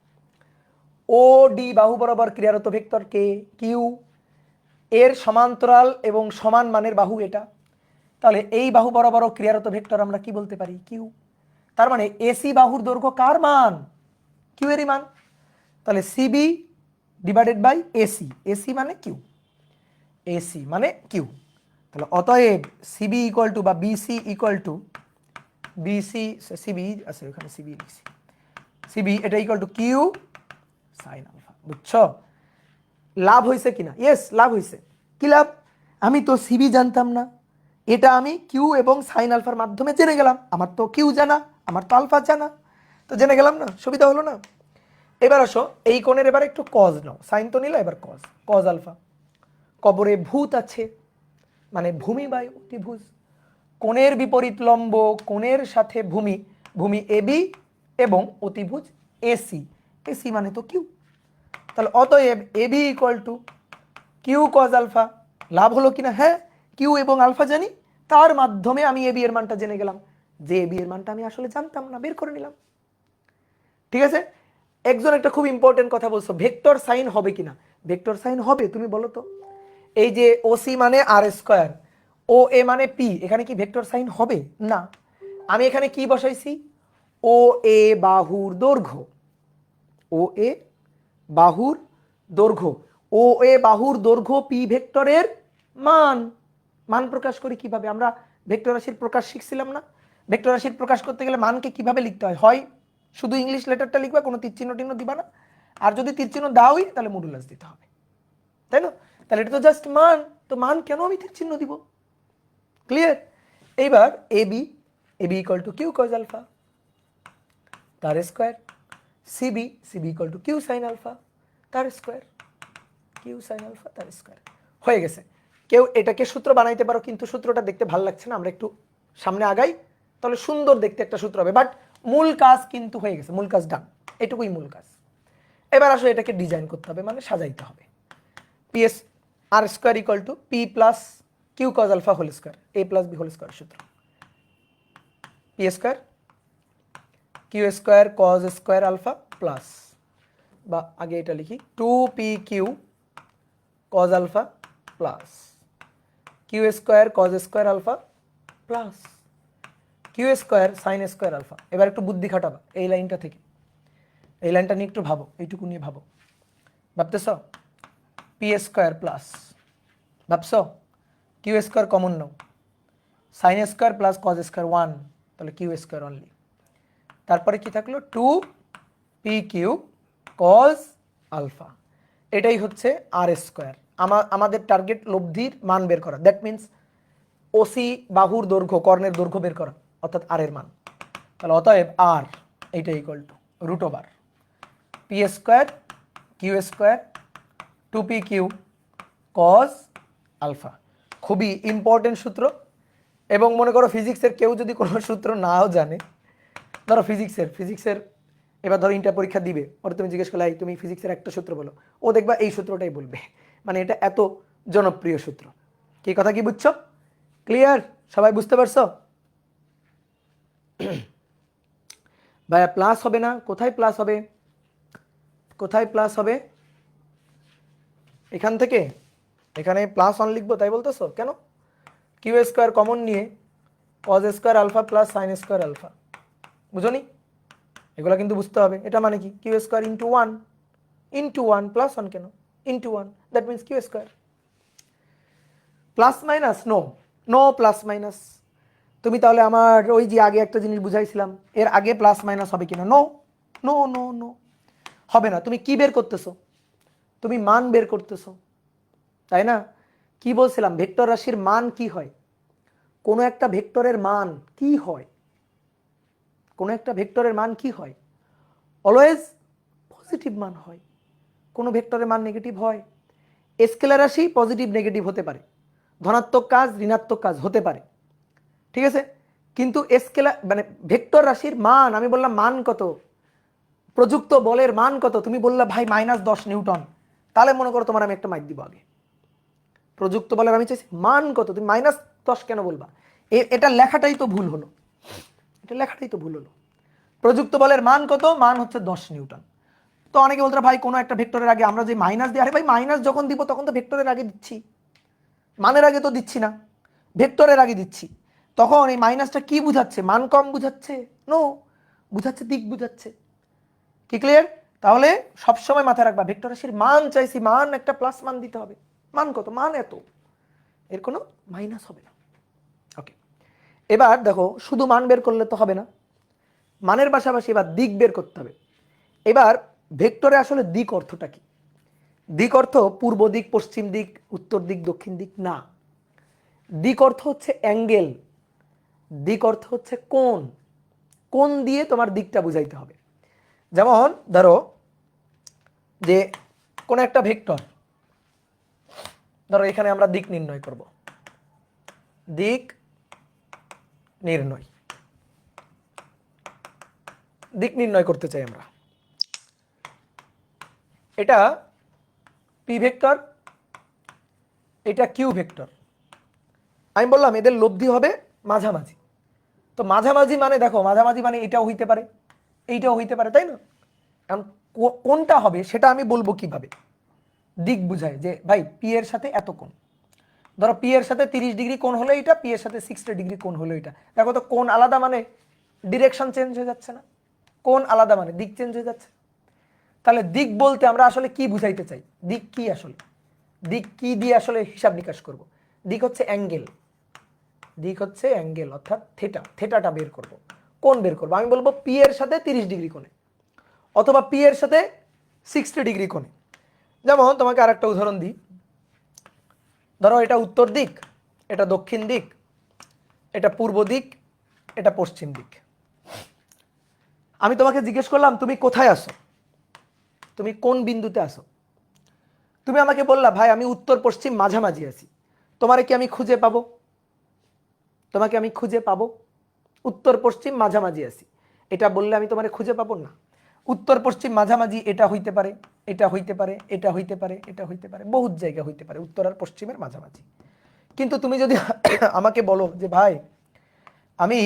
ও ডি বাহু বরাবর ক্রিয়ারত ভেক্টর কে কিউ, এর সমান্তরাল এবং সমান মানের বাহু এটা, তাহলে এই বাহু বরাবর ক্রিয়ারত ভেক্টর আমরা কি বলতে পারি? কিউ। তার মানে এসি বাহুর দৈর্ঘ্য কার মান? কিউ এরই মান। তাহলে CB divided by AC, AC মানে কিউ, এসি মানে কিউ। তাহলে অতএব সিবি ইকুয়াল টু বা BC equal to, BC CB আছে ওখানে সিবি লিখছি, সিবি এটা equal to Q sine alpha. বুঝছো লাভ হয়েছে কিনা? ইয়েস লাভ হয়েছে। কি লাভ? আমি তো সিবি জানতাম না, এটা আমি কিউ এবং সাইন আলফার মাধ্যমে জেনে গেলাম। আমার তো কিউ জানা, আমার তো আলফা জানা, তো জেনে গেলাম না, সুবিধা হলো না? এবার আসো এই কোণের এবার একটু কজ নাও, সাইন তো নিলা, এবার কজ, কজ আলফা। কবরে ভূত আছে মানে ভূমি বাই অতিভুজ, কোণের বিপরীত লম্ব, কোণের সাথে ভূমি, ভূমি এবি এবং অতিভুজ এসি, এসি মানে তো কিউ। তাহলে অতএব AB equal to Q cos alpha. লাভ হলো কিনা? হ্যাঁ, কিউ এবং আলফা জানি, তার মাধ্যমে আমি এবি এর মানটা জেনে গেলাম, যে এবি এর মানটা আমি আসলে জানতাম না, বের করে নিলাম। ঠিক আছে, একজন একটা খুব ইম্পর্টেন্ট কথা বলছো, ভেক্টর সাইন হবে কিনা? ভেক্টর সাইন হবে, তুমি বলো তো। এই যে ওসি মানে আর স্কোয়ার, ও এ মানে পি, এখানে কি ভেক্টর সাইন হবে? না। আমি এখানে কি বসাইছি? ও এ বাহুর দৈর্ঘ্য, ও এ বাহুর দৈর্ঘ্য, ও এ বাহুর দৈর্ঘ্য পি ভেক্টরের মান। মান প্রকাশ করি কিভাবে? আমরা ভেক্টর রাশির প্রকাশ শিখছিলাম না? ভেক্টর রাশির প্রকাশ করতে গেলে মানকে কিভাবে লিখতে হয়? হয় শুধু ইংলিশ লেটারটা লিখবা, কোনো তীর চিহ্ন টিহ্ন দিবা না, আর যদি তীর চিহ্ন দাওই তাহলে মডুলাস দিতে হবে, তাই না? তাহলে এটা তো জাস্ট মান, তো মান কেন আমি তীর চিহ্ন দিব? ক্লিয়ার? এইবার AB, AB equal to Q cos alpha তার square, CB, CB equal to Q sine alpha তার স্কোয়ার, কিউ সাইন আলফা তার স্কোয়ার। হয়ে গেছে। কেউ এটাকে সূত্র বানাইতে পারো, কিন্তু সূত্রটা দেখতে ভালো লাগছে না, আমরা একটু সামনে আগাই, তাহলে সুন্দর দেখতে একটা সূত্র হবে, বাট মূল কাজ কিন্তু হয়ে গেছে, মূল কাজ ডান, এটুকুই মূল কাজ। এবার আসলে এটাকে ডিজাইন করতে হবে, মানে সাজাইতে হবে। PS R square equal to P plus Q cos alpha whole square, A plus B whole square সূত্র, P square Q square cos square alpha plus, বা আগে এটা লিখি, two P Q cos alpha plus Q square cos square alpha plus Q square sine square alpha. এবার একটু বুদ্ধি খাটাবা এই লাইনটা থেকে, এই লাইনটা নিয়ে একটু ভাবো, এইটুকু নিয়ে ভাবো, ভাবতেছ? পি স্কোয়ার প্লাস, ভাবছ? কিউ স্কোয়ার কমন নাও, sine square plus cos square one, তাহলে কিউ স্কোয়ার অনলি, তারপরে কি থাকলো 2p³ cos আলফা। এটাই হচ্ছে আর স্কোয়ার। আমাদের টার্গেট লব্ধির মান বের করা, দ্যাট মিনস ওসি বাহুর দৈর্ঘ্য, কর্ণের দৈর্ঘ্য বের করা, অর্থাৎ আর এর মান। তাহলে অতএব আর এইটা ইকুয়াল টু √ওভার p² q² 2p³ cos alpha. খুবই ইম্পর্টেন্ট সূত্র। এবং মনে করো ফিজিক্সের কেউ যদি কোনো সূত্র নাও জানে, ধরো ফিজিক্সের এবার ধরো ইন্টার পরীক্ষা দিবে, ওরা তুমি জিজ্ঞেস করলে তুমি ফিজিক্সের একটা সূত্র বলো, ও দেখবা এই সূত্রটাই বলবে, মানে এটা এত জনপ্রিয় সূত্র। কি কথা কি বুঝছো? ক্লিয়ার? সবাই বুঝতে পারছো? ভাইয়া প্লাস হবে না? কোথায় প্লাস হবে? কোথায় প্লাস হবে? এখান থেকে এখানে প্লাস 1 লিখবো তাই বলতেছো কেন? q² কমন নিয়ে cos² alpha plus sin² alpha, বুঝনি? এগুলো কিন্তু বুঝতে হবে। এটা মানে কি q² ইন্টু 1 প্লাস 1 কেন into 1, that means q²। Plus minus no plus minus. তুমি তাহলে আমার ওই যে আগে একটা জিনিস বুঝাইছিলাম, এর আগে প্লাস মাইনাস হবে কিনা? নো নো নো নো, হবে না। তুমি কি বের করতেছো? তুমি মান বের করতেছো, তাই না? কি বলছিলাম, ভেক্টর রাশির মান কি হয়? কোনো একটা ভেক্টরের মান কি হয়? কোনো একটা ভেক্টরের মান কি হয়? অলওয়েজ পজিটিভ মান হয়। কোনো ভেক্টরের মান নেগেটিভ হয়? স্কেলার রাশি পজিটিভ নেগেটিভ হতে পারে, ধনাত্মক কাজ ঋণাত্মক কাজ হতে পারে, ঠিক আছে? কিন্তু স্কেলার মানে ভেক্টর রাশির মান, আমি বললাম মান কত, প্রযুক্ত বলের মান কত, তুমি বললা ভাই -10 নিউটন, তাহলে মনে করো তোমার আমি একটা মাইক দিব আগে। প্রযুক্ত বলের আমি চাইছি মান কত, তুমি -10 কেন বলবা? এটা লেখাটাই তো ভুল হলো, এটা লেখাটাই তো ভুল হলো। প্রযুক্ত বলের মান কত? মান হচ্ছে 10 নিউটন। তো অনেকে বলতে ভাই কোনো একটা ভেক্টরের আগে আমরা যে মাইনাস দিই, আরে ভাই মাইনাস যখন দিব তখন তো ভেক্টরের আগে দিচ্ছি, মানের আগে তো দিচ্ছি না, ভেক্টরের আগে দিচ্ছি। তখন এই মাইনাসটা কি বুঝাচ্ছে? মান কম বুঝাচ্ছে? নো, বুঝাচ্ছে দিক বুঝাচ্ছে। কি ক্লিয়ার? তাহলে সবসময় মাথায় রাখবা, ভেক্টর রাশির মান চাইছি, মান একটা প্লাস মান দিতে হবে। মান কত? মান এত, এর কোনো মাইনাস হবে না। ওকে, এবার দেখো শুধু মান বের করলে তো হবে না, মানের পাশাপাশি এবার দিক বের করতে হবে। এবার ভেক্টরে আসলে দিক অর্থটা কি? দিক অর্থ পূর্ব দিক, পশ্চিম দিক, উত্তর দিক, দক্ষিণ দিক না। দিক অর্থ হচ্ছে অ্যাঙ্গেল, দিক অর্থ হচ্ছে কোণ। কোণ দিয়ে তোমার দিকটা বুঝাইতে হবে। যেমন ধরো যে কোন একটা ভেক্টর, ধরো এখানে আমরা দিক নির্ণয় করব, দিক নির্ণয়, দিক নির্ণয় করতে চাই আমরা। এটা পি ভেক্টর, এটা কিউ ভেক্টর। আমি বললাম এদের লব্ধি হবে মাঝামাঝি। তো মাঝামাঝি মানে দেখো, মাঝামাঝি মানে এটাও হইতে পারে এইটাও হইতে পারে, তাই না? এখন কোনটা হবে সেটা আমি বলবো কিভাবে? দিক বুঝায় যে ভাই পি এর সাথে এত কোণ, ধরো পি এর সাথে 30 ডিগ্রি কোণ হলো এটা, পি এর সাথে 60 ডিগ্রি কোণ হলো এটা। দেখো তো কোণ আলাদা মানে ডিরেকশন চেঞ্জ হয়ে যাচ্ছে না? কোণ আলাদা মানে দিক চেঞ্জ হয়ে যাচ্ছে। তাহলে দিক বলতে আমরা আসলে কি বুঝাইতে চাই? দিক কি আসলে? দিক কি দিয়ে আসলে হিসাব নিকাশ করব? দিক হচ্ছে অ্যাঙ্গেল, দিক হচ্ছে অ্যাঙ্গেল, অর্থাৎ থেটা, থেটাটা বের করব। কোণ বের করব, আমি বলবো পি এর সাথে 30 ডিগ্রি কোণে অথবা পি এর সাথে 60 ডিগ্রি কোণে। যেমন তোমাকে আরেকটা উদাহরণ দিই, ধরো এটা উত্তর দিক, এটা দক্ষিণ দিক, এটা পূর্ব দিক, এটা পশ্চিম দিক। আমি তোমাকে জিজ্ঞেস করলাম তুমি কোথায় আসো, তুমি কোন বিন্দুতে আসো? তুমি আমাকে বললা ভাই আমি উত্তর পশ্চিম মাঝামাঝি আছি। তোমারে কি আমি খুঁজে পাবো? তোমাকে আমি খুঁজে পাবো? উত্তর পশ্চিম মাঝামাঝি আছি এটা বললে আমি তোমারে খুঁজে পাবো না। উত্তর পশ্চিম মাঝামাঝি এটা হইতে পারে, এটা হইতে পারে, এটা হইতে পারে, এটা হইতে পারে, বহুত জায়গা হইতে পারে উত্তর আর পশ্চিমের মাঝামাঝি। কিন্তু তুমি যদি আমাকে বলো যে ভাই আমি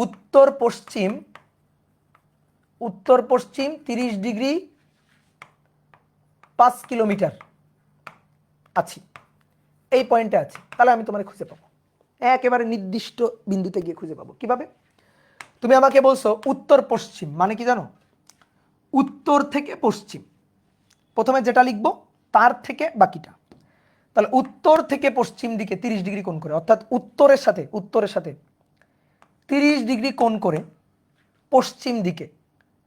উত্তর পশ্চিম 30 ডিগ্রি 5 কিলোমিটার আছি, এই পয়েন্টে আছি, তাহলে আমি তোমার খুঁজে পাবো, একেবারে নির্দিষ্ট বিন্দুতে গিয়ে খুঁজে পাবো। কিভাবে? তুমি আমাকে বলছো উত্তর পশ্চিম, মানে কি জানো? উত্তর থেকে পশ্চিম, প্রথমে যেটা লিখবো তার থেকে বাকিটা। তাহলে উত্তর থেকে পশ্চিম দিকে 30 ডিগ্রি কোণ করে, অর্থাৎ উত্তরের সাথে 30 ডিগ্রি কোণ করে পশ্চিম দিকে,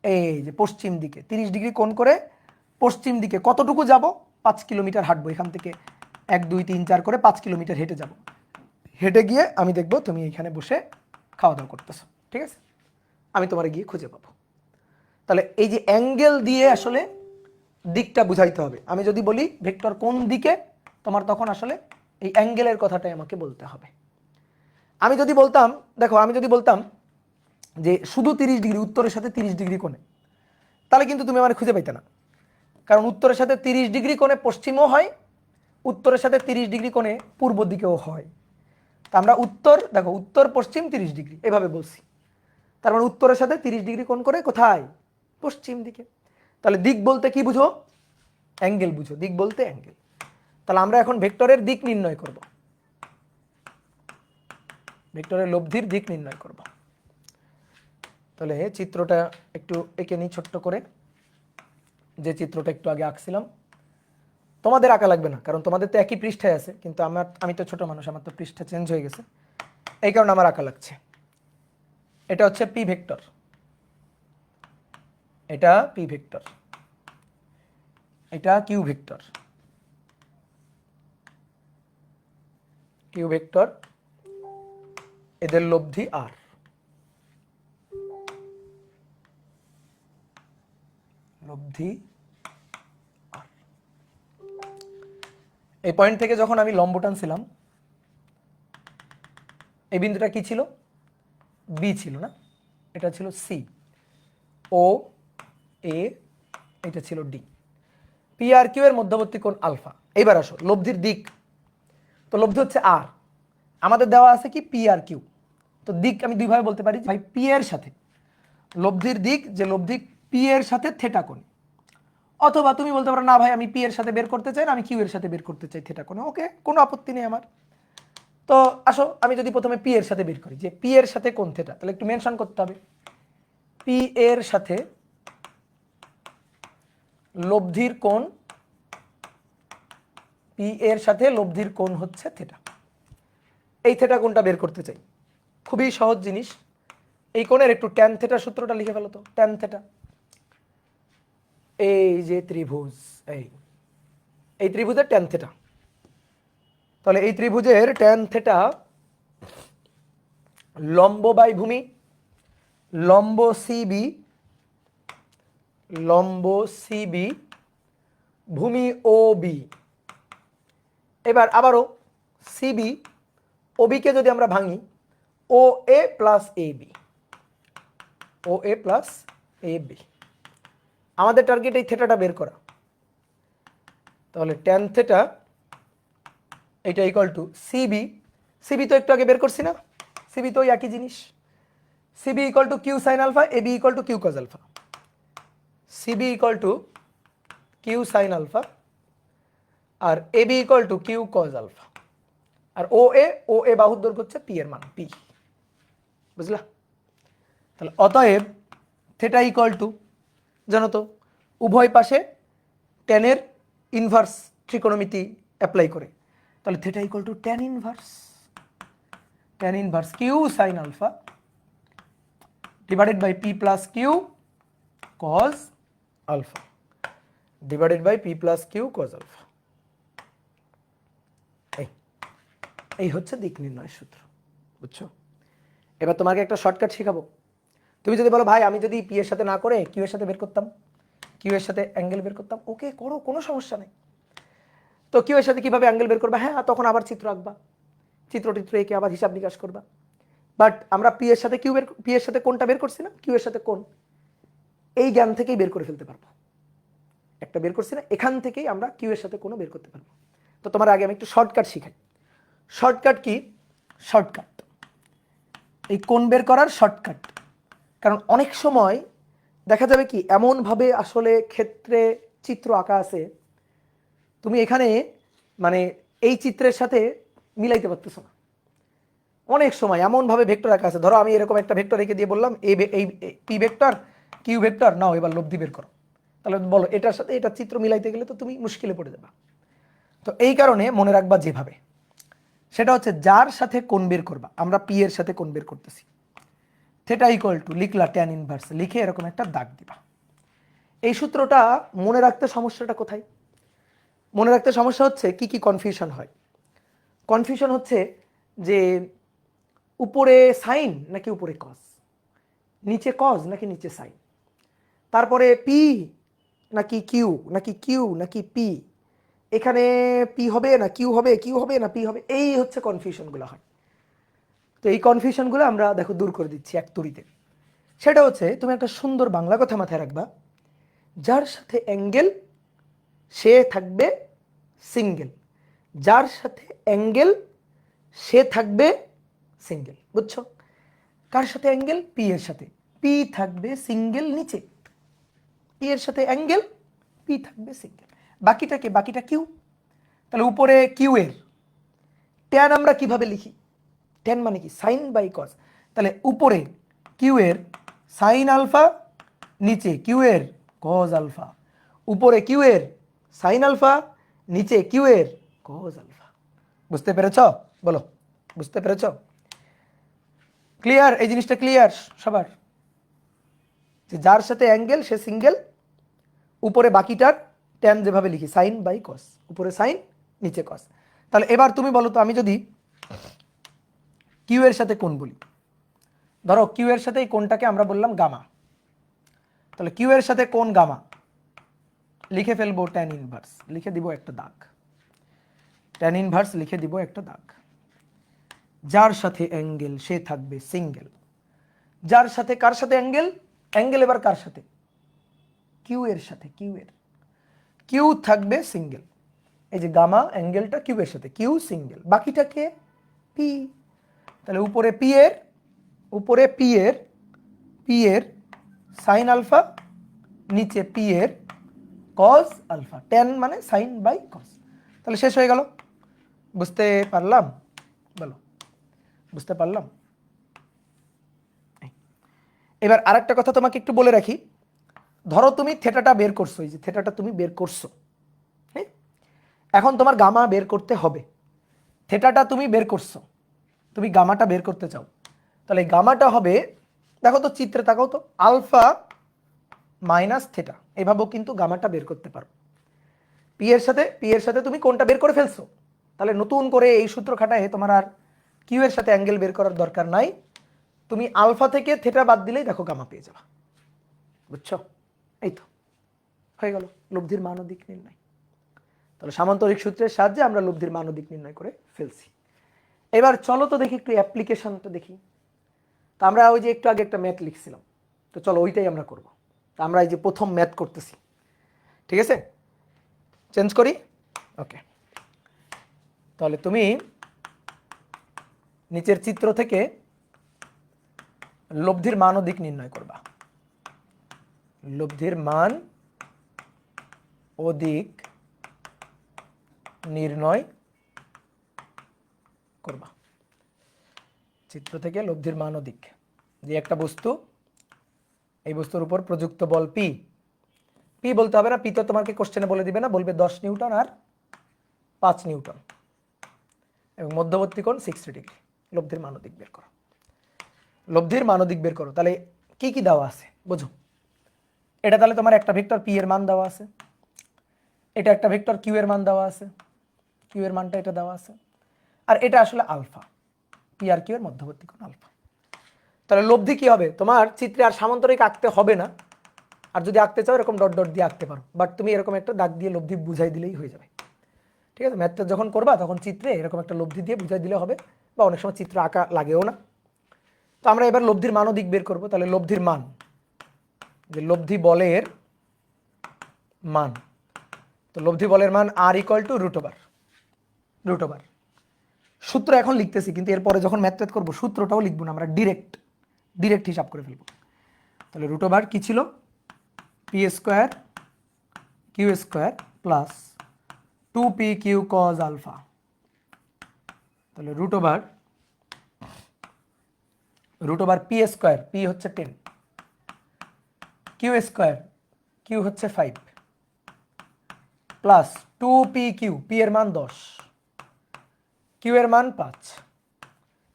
এই যে পশ্চিম দিকে 30 ডিগ্রি কোণ করে পশ্চিম দিকে কতটুকু যাব? 5 কিলোমিটার হাঁটবো। এখান থেকে 1 2 3 4 করে 5 কিলোমিটার হেঁটে যাব। হেঁটে গিয়ে আমি দেখব তুমি এখানে বসে খাওয়া দাওয়া করতেছো, ঠিক আছে? আমি তোমার গিয়ে খুঁজে পাবো। তাহলে এই যে অ্যাঙ্গেল দিয়ে আসলে দিকটা বুঝাইতে হবে। আমি যদি বলি ভেক্টর কোন দিকে, তোমার তখন আসলে এই অ্যাঙ্গেলের কথাটাই আমাকে বলতে হবে। আমি যদি বলতাম, দেখো আমি যদি বলতাম যে শুধু 30 ডিগ্রি, উত্তরের সাথে 30 ডিগ্রি কোণে, তাহলে কিন্তু তুমি আমার খুঁজে পাইতে না। কারণ উত্তরের সাথে 30 ডিগ্রি কোণে পশ্চিমও হয়, উত্তরের সাথে 30 ডিগ্রি কোণে পূর্ব দিকেও হয়। তা আমরা উত্তর, দেখো উত্তর পশ্চিম 30 ডিগ্রি এভাবে বলছি। তার মানে উত্তরের সাথে 30 ডিগ্রি কোণ করে কোথায়? পশ্চিম দিকে। তাহলে দিক বলতে কি বুঝো? অ্যাঙ্গেল বুঝো। দিক বলতে অ্যাঙ্গেল। তাহলে আমরা এখন ভেক্টরের দিক নির্ণয় করব, ভেক্টরের লব্ধির দিক নির্ণয় করব। তাহলে চিত্রটা একটু এঁকে নিই ছোট্ট করে, যে চিত্রটা একটু আগে আঁকছিলাম। তোমাদের আঁকা লাগবে না, কারণ তোমাদের তো একই পৃষ্ঠায় আছে, কিন্তু আমি তো ছোট মানুষ, আমার তো পৃষ্ঠা চেঞ্জ হয়ে গেছে, এই কারণে আমার আঁকা লাগছে। এটা হচ্ছে পি ভেক্টর, এটা পি ভেক্টর, এটা কিউ ভেক্টর, কিউ ভেক্টর, এদের লব্ধি আর। লব্ধি আর। এই পয়েন্ট থেকে যখন আমি লম্ব টানছিলাম, এই বিন্দুটা কি ছিল? বি ছিল না, এটা ছিল সি। ও এ, এটা ছিল ডি। পি আর কিউ এর মধ্যবর্তী কোণ আলফা। এবার আসো লব্ধির দিক। তো লব্ধি হচ্ছে আর, আমাদের দেওয়া আছে কি পি আর কিউ। তো দিক আমি দুইভাবে বলতে পারি, ভাই পি এর সাথে লব্ধির দিক, যে লব্ধি পি এর সাথে থেটা কোণ। অথবা তুমি বলতে পারো না ভাই আমি পি এর সাথে বের করতে চাই না, আমি কিউ এর সাথে বের করতে চাই থেটা কোণ। ওকে, কোনো আপত্তি নেই আমার। তো আসো আমি যদি প্রথমে পি এর সাথে বের করি, যে পি এর সাথে কোণ থেটা, তাহলে একটু মেনশন করতে হবে। পি এর সাথে লব্ধির কোণ, পি এর সাথে লব্ধির কোণ হচ্ছে থেটা। এই থেটা কোণটা বের করতে চাই, খুবই সহজ জিনিস। এই কোণের একটু ট্যান থেটা সূত্রটা লিখে ফেলো তো। ট্যান থেটা, এই যে ত্রিভুজ, এই ত্রিভুজের ট্যান থেটা। তাহলে এই ত্রিভুজের ট্যান থেটা লম্ব বাই ভূমি, লম্ব সিবি, লম্ব সিবি, ভূমি ও বি। এবার আবারও সিবি ও বিকে যদি আমরা ভাঙি, ও এ plus A B, O A plus A B. আমাদের টার্গেট এই থেটাটা বের করা। তাহলে ট্যান থেটা এটা ইকুয়াল টু সিবি, সিবি তো একটু আগে বের করছি না, সিবি তো একই জিনিস। CB equal to Q sine alpha, AB equal to Q cos alpha. CB equal to Q sine alpha আর AB equal to Q cos alpha. আর ও এ বাহুর দৈর্ঘ্য হচ্ছে পি এর মান, পি। বুঝলা? তাহলে অতএব থেটা ইকুয়াল টু, জানো তো উভয় পাশে ট্যানের ইনভার্স ত্রিকোণমিতি অ্যাপ্লাই করে, তাহলে theta equal to tan inverse Q sine alpha divided by P plus Q cos alpha, divided by P plus Q cos alpha. এই হচ্ছে দিক নির্ণয়ের সূত্র। বুঝছো? এবার তোমাকে একটা শর্টকাট শেখাবো। তুমি যদি বলো ভাই আমি যদি পি এর সাথে না করে কিউ এর সাথে বের করতাম, কিউ এর সাথে অ্যাঙ্গেল বের করতাম, ওকে করো, কোনো সমস্যা নেই। তো কিউ এর সাথে কিভাবে অ্যাঙ্গেল বের করবা? হ্যাঁ, তখন আবার চিত্র আঁকবা, চিত্র এঁকে আবার হিসাব নিকাশ করবা। বাট আমরা পি এর সাথে পি এর সাথে কোনটা বের করছি না, কিউ এর সাথে কোন, এই জ্ঞান থেকেই বের করে ফেলতে পারবো। একটা বের করছি না, এখান থেকেই আমরা কিউ এর সাথে কোনো বের করতে পারবো। তো তোমার আগে আমি একটু শর্টকাট শিখাই। Shortcut key? শর্টকাট এই কোণ বের করার শর্টকাট। কারণ অনেক সময় দেখা যাবে কি এমনভাবে আসলে ক্ষেত্রে চিত্র আঁকা আছে, তুমি এখানে মানে এই চিত্রের সাথে মিলাইতে পারতেছো না। অনেক সময় এমনভাবে ভেক্টর আঁকা আছে, ধরো আমি এরকম একটা ভেক্টর রেখে দিয়ে বললাম এই পি ভেক্টর কিউ ভেক্টর, নাও এবার লব্ধি বের করো। তাহলে বলো এটার সাথে এটা চিত্র মিলাইতে গেলে তো তুমি মুশকিলে পড়ে যাবা। তো এই কারণে মনে রাখবা যেভাবে, সেটা হচ্ছে যার সাথে কোণ বের করবা। আমরা পি এর সাথে কোণ বের করতেছি, থেটা ইকুয়াল টু লিখলা ট্যান ইনভার্স, লিখে এরকম একটা দাগ দিবা। এই সূত্রটা মনে রাখতে সমস্যাটা কোথায়? মনে রাখতে সমস্যা হচ্ছে কি কি কনফিউশন হয়। কনফিউশন হচ্ছে যে উপরে সাইন নাকি উপরে কস, নিচে কজ নাকি নিচে সাইন, তারপরে পি নাকি কিউ, নাকি কিউ নাকি পি, এখানে পি হবে না কিউ হবে, কিউ হবে না পি হবে, এই হচ্ছে কনফিউশনগুলো হয়। তো এই কনফিউশনগুলো আমরা দেখো দূর করে দিচ্ছি এক তুড়িতে। সেটা হচ্ছে তুমি একটা সুন্দর বাংলা কথা মাথায় রাখবা, যার সাথে অ্যাঙ্গেল সে থাকবে সিঙ্গেল, যার সাথে অ্যাঙ্গেল সে থাকবে সিঙ্গেল। বুঝছো? কার সাথে অ্যাঙ্গেল? পি এর সাথে। পি থাকবে সিঙ্গেল নিচে, পি এর সাথে অ্যাঙ্গেল, পি থাকবে সিঙ্গেল। বাকিটাকে, বাকিটা কিউ। তাহলে উপরে কিউ এর ট্যান আমরা কিভাবে লিখি? ট্যান মানে কি? Sine by cos. তাহলে উপরে কিউ এর সাইন আলফা, নিচে কিউ এর কজ আলফা। উপরে কিউ এর সাইন আলফা, নিচে কিউ এর কজ আলফা। বুঝতে পেরেছ? বলো, বুঝতে পেরেছ? ক্লিয়ার? এই জিনিসটা ক্লিয়ার সবার? যে যার সাথে অ্যাঙ্গেল সে সিঙ্গেল, উপরে বাকিটার ট্যান যেভাবে লিখি সাইন বাই কস, উপরে সাইন নিচে কস। তাহলে এবার তুমি বলো তো, আমি যদি কিউ এর সাথে কোণ বলি, ধরো কিউ এর সাথে এই কোণটাকে আমরা বললাম গামা, তাহলে কিউ এর সাথে কোণ গামা লিখে ফেলবো ট্যান ইনভার্স, লিখে দিব একটা দাগ, ট্যান ইনভার্স লিখে দিব একটা দাগ। যার সাথে অ্যাঙ্গেল সে থাকবে সিঙ্গেল, যার সাথে কার সাথে অ্যাঙ্গেল? অ্যাঙ্গেল এবার কার সাথে? কিউ এর সাথে, কিউ এর, কিউ থাকবে সিঙ্গেল। এই যে গামা অ্যাঙ্গেলটা কিউ এর সাথে, কিউ সিঙ্গেল, বাকিটাকে পি। তাহলে উপরে পি এর, উপরে পি এর, পি এর সাইন আলফা, নিচে পি এর কজ আলফা। ট্যান মানে সাইন বাই কজ। তাহলে শেষ হয়ে গেল। বুঝতে পারলাম? বলো, বুঝতে পারলাম? এবার আরেকটা কথা তোমাকে একটু বলে রাখি, ধরো তুমি থেটাটা বের করছো, এই যে থেটাটা তুমি বের করছো, হ্যাঁ, এখন তোমার গামা বের করতে হবে। থেটাটা তুমি বের করছো, তুমি গামাটা বের করতে চাও, তাহলে গামাটা হবে, দেখো তো চিত্রে তাকাও তো, আলফা মাইনাস থেটা, এভাবেও কিন্তু গামাটা বের করতে পারো। পি এর সাথে তুমি কোনটা বের করে ফেলছো, তাহলে নতুন করে এই সূত্র খাটায় তোমার আর কিউ এর সাথে অ্যাঙ্গেল বের করার দরকার নাই, তুমি আলফা থেকে থেটা বাদ দিলেই দেখো গামা পেয়ে যাবা। বুঝছো? এই তো হয়ে গেল লব্ধির মান ও দিক নির্ণয়। তাহলে সামান্তরিক সূত্রের সাহায্যে আমরা লব্ধির মান ও দিক নির্ণয় করে ফেলছি। এবার চলো তো দেখি একটু অ্যাপ্লিকেশনটা দেখি। তো আমরা ওই যে একটু আগে একটা ম্যাথ লিখছিলাম, তো চলো ওইটাই আমরা করব। তো আমরা এই যে প্রথম ম্যাথ করতেছি, ঠিক আছে? চেঞ্জ করি, ওকে। তাহলে তুমি নিচের চিত্র থেকে লব্ধির মান ও দিক নির্ণয় করবা, লব্ধির মান ও দিক নির্ণয় করবা। চিত্র থেকে লব্ধির মান ও দিক, যে একটা বস্তু, এই বস্তুর উপর প্রযুক্ত বল পি, পি বলতে হবে না, পি তো তোমাকে কোশ্চেনে বলে দিবে না, বলবে 10 নিউটন আর 5 নিউটন এবং মধ্যবর্তী কোণ 60 ডিগ্রি। লব্ধির মান ও দিক বের করো, লব্ধির মান ও দিক বের করো। তাহলে কি কি দেওয়া আছে বুঝো। এটা তাহলে তোমার একটা ভেক্টর পি এর মান দেওয়া আছে, এটা একটা ভেক্টর কিউ এর মান দেওয়া আছে, কিউ এর মানটা এটা দেওয়া আছে, আর এটা আসলে আলফা, পি আর কিউ এর মধ্যবর্তী কোণ আলফা। তাহলে লব্ধি কি হবে? তোমার চিত্রে আর সামান্তরিক আঁকতে হবে না, আর যদি আঁকতে চাও এরকম ডট ডট দিয়ে আঁকতে পারো, বাট তুমি এরকম একটা দাগ দিয়ে লব্ধি বুঝাই দিলেই হয়ে যাবে। ঠিক আছে? ম্যাথটা যখন করবা তখন চিত্রে এরকম একটা লব্ধি দিয়ে বুঝাই দিলে হবে, বা অনেক সময় চিত্র আঁকা লাগেও না। তো আমরা এবার লব্ধির মান ও দিক বের করবো। তাহলে লব্ধির মান, যে লব্ধি বলের মান, তো লব্ধি বলের মান R equal to root over, root over. সূত্র এখন লিখতেছি, কিন্তু এরপরে যখন ম্যাথ ট্যাথ করবো সূত্রটাও লিখবো না, আমরা ডিরেক্ট হিসাব করে ফেলবো। তাহলে রুট ওভার কি ছিল? P square Q square plus 2p Q cos alpha. তাহলে root over P square, P হচ্ছে 10, কিউ স্কোয়ার, কিউ হচ্ছে 5, প্লাস 2p কিউ, পি এর মান 10, কিউ এর মান 5,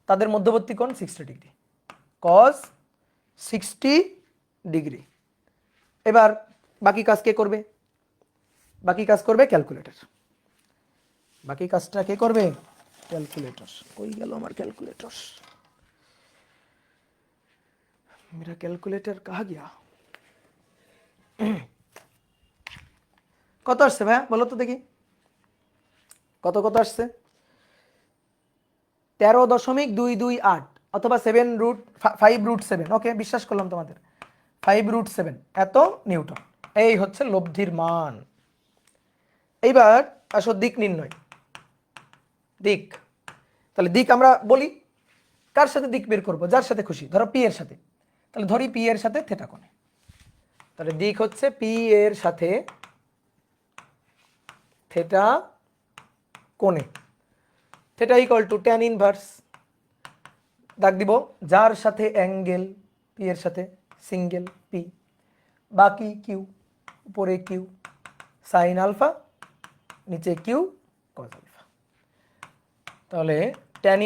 তাদের মধ্যবর্তী কোণ 60 ডিগ্রি, কজ 60°। এবার বাকি কাজ কে করবে? বাকি কাজ করবে ক্যালকুলেটর। বাকি কাজটা কে করবে? ক্যালকুলেটর। কই গেল আমার ক্যালকুলেটর? मेरा ক্যালকুলেটর कहाँ गया? কত আসছে ভাইয়া বলো তো দেখি, কত কত আসছে? 13.228 অথবা 5√7। ওকে, বিশ্বাস করলাম তোমাদের, 5√7 এত নিউটন। এই হচ্ছে লব্ধির মান। এইবার আসো দিক নির্ণয়। দিক, তাহলে দিক আমরা বলি কার সাথে দিক বের করব? যার সাথে খুশি, ধরো পি এর সাথে। তাহলে ধরি পি এর সাথে থিটা কোণে, তাহলে দিক হচ্ছে পি এর সাথে থিটা কোণে। Theta equal to tan inverse, দাগ দিব, যার সাথে অ্যাঙ্গেল পি এর সাথে সিঙ্গেল পি, বাকি কিউ, উপরে কিউ সাইন আলফা, নিচে কিউ কজ আলফা। তাহলে ট্যান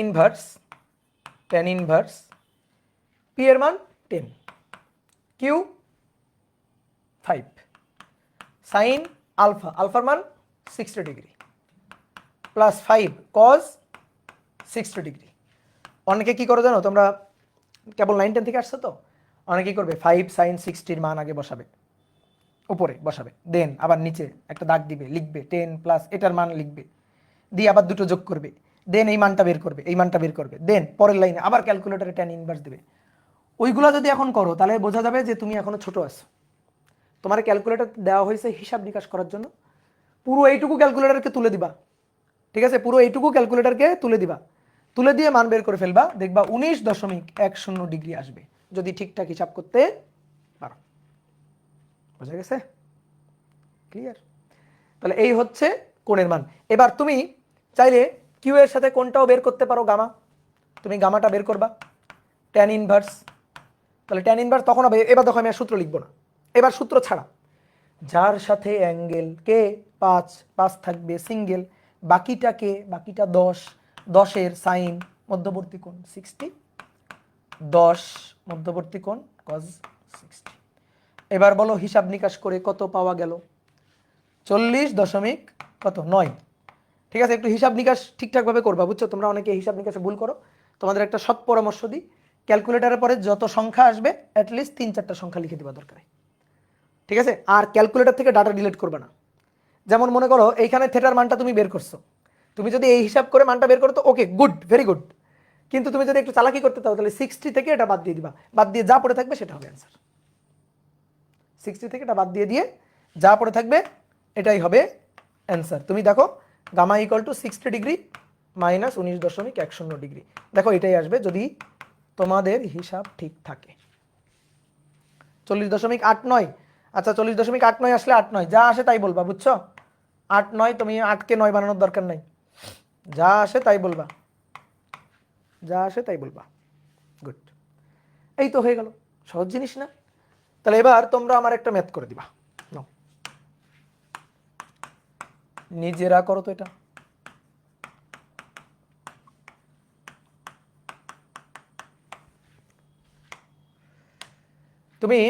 ইনভার্স পি এর মান 10, কিউ 5, সাইন আলফা, আলফার মান 60° প্লাস 5 কজ 60°। অনেকে কি করো জানো তোমরা, কেবল 9-10 থেকে আসছো তো, অনেকে করবে 5 সাইন 60 মান আগে বসাবে, উপরে বসাবে, দেন আবার নিচে একটা দাগ দিবে, লিখবে 10 প্লাস এটার মান লিখবে, দিয়ে আবার দুটো যোগ করবে, দেন এই মানটা বের করবে, এই মানটা বের করবে, দেন পরের লাইনে আবার ক্যালকুলেটরে ট্যান ইনভার্স দেবে। ওইগুলা যদি এখন করো তাহলে বোঝা যাবে যে তুমি এখনো ছোট আছো। তোমার ক্যালকুলেটর দেওয়া হয়েছে হিসাব নিকাশ করার জন্য, পুরো এইটুকু ক্যালকুলেটরকে তুলে দিবা, ঠিক আছে, পুরো এইটুকু ক্যালকুলেটরকে তুলে দিবা, তুলে দিয়ে মান বের করে ফেলবা, দেখবা 19.10 আসবে যদি ঠিকঠাক হিসাব করতে পারো। বোঝা গেছে? ক্লিয়ার? তাহলে এই হচ্ছে কোণের মান। এবার তুমি চাইলে কিউ এর সাথে কোণটাও বের করতে পারো, গামা। তুমি গামাটা বের করবা, ট্যান ইনভার্স। তাহলে ট্যান ইনভার্স তখন হবে, এবার দেখো আমি আর সূত্র লিখবো না, এবার সূত্র ছাড়া, যার সাথে অ্যাঙ্গেল কে 5 থাকবে সিঙ্গেল, বাকিটা 10 সাইন মধ্যবর্তী কোণ 60, 10 মধ্যবর্তী কোণ কজ 60। এবার বলো হিসাব নিকাশ করে কত পাওয়া গেল? 40.9। ঠিক আছে, একটু হিসাব নিকাশ ঠিকঠাকভাবে করবা, বুঝছো? তোমরা অনেকে হিসাব নিকাশে ভুল করো, তোমাদের একটা সৎ পরামর্শ দিই, ক্যালকুলেটরের পরে যত সংখ্যা আসবে অ্যাটলিস্ট 3-4টা সংখ্যা লিখে দিবা দরকারে, ঠিক আছে? আর ক্যালকুলেটর থেকে ডাটা ডিলিট করবে না। যেমন মনে করো এইখানে থিটার মানটা তুমি বের করছো, তুমি যদি এই হিসাব করে মানটা বের করো তো ওকে, গুড, ভেরি গুড। কিন্তু তুমি যদি একটু চালাকি করতে চাও তাহলে 60 থেকে এটা বাদ দিয়ে দিবা, বাদ দিয়ে যা পড়ে থাকবে সেটা হবে অ্যান্সার। 60 থেকে এটা বাদ দিয়ে যা পড়ে থাকবে এটাই হবে অ্যান্সার। তুমি দেখো গামা ইকুয়াল টু 60° মাইনাস 19.10°। দেখো এটাই আসবে যদি তোমাদের হিসাব ঠিক থাকে। 40.89। আচ্ছা 40.89 আসলে 8-9 যা আসে তাই বলবা, বুঝছো? 8-9, তুমি 8কে 9 বানানোর দরকার নাই, যা আসে তাই বলবা, যা আসে তাই বলবা। গুড, এই তো হয়ে গেল, সহজ জিনিস না? তাহলে এবার তোমরা আমার একটা ম্যাথ করে দিবা, নিজেরা করো তো এটা। তুমি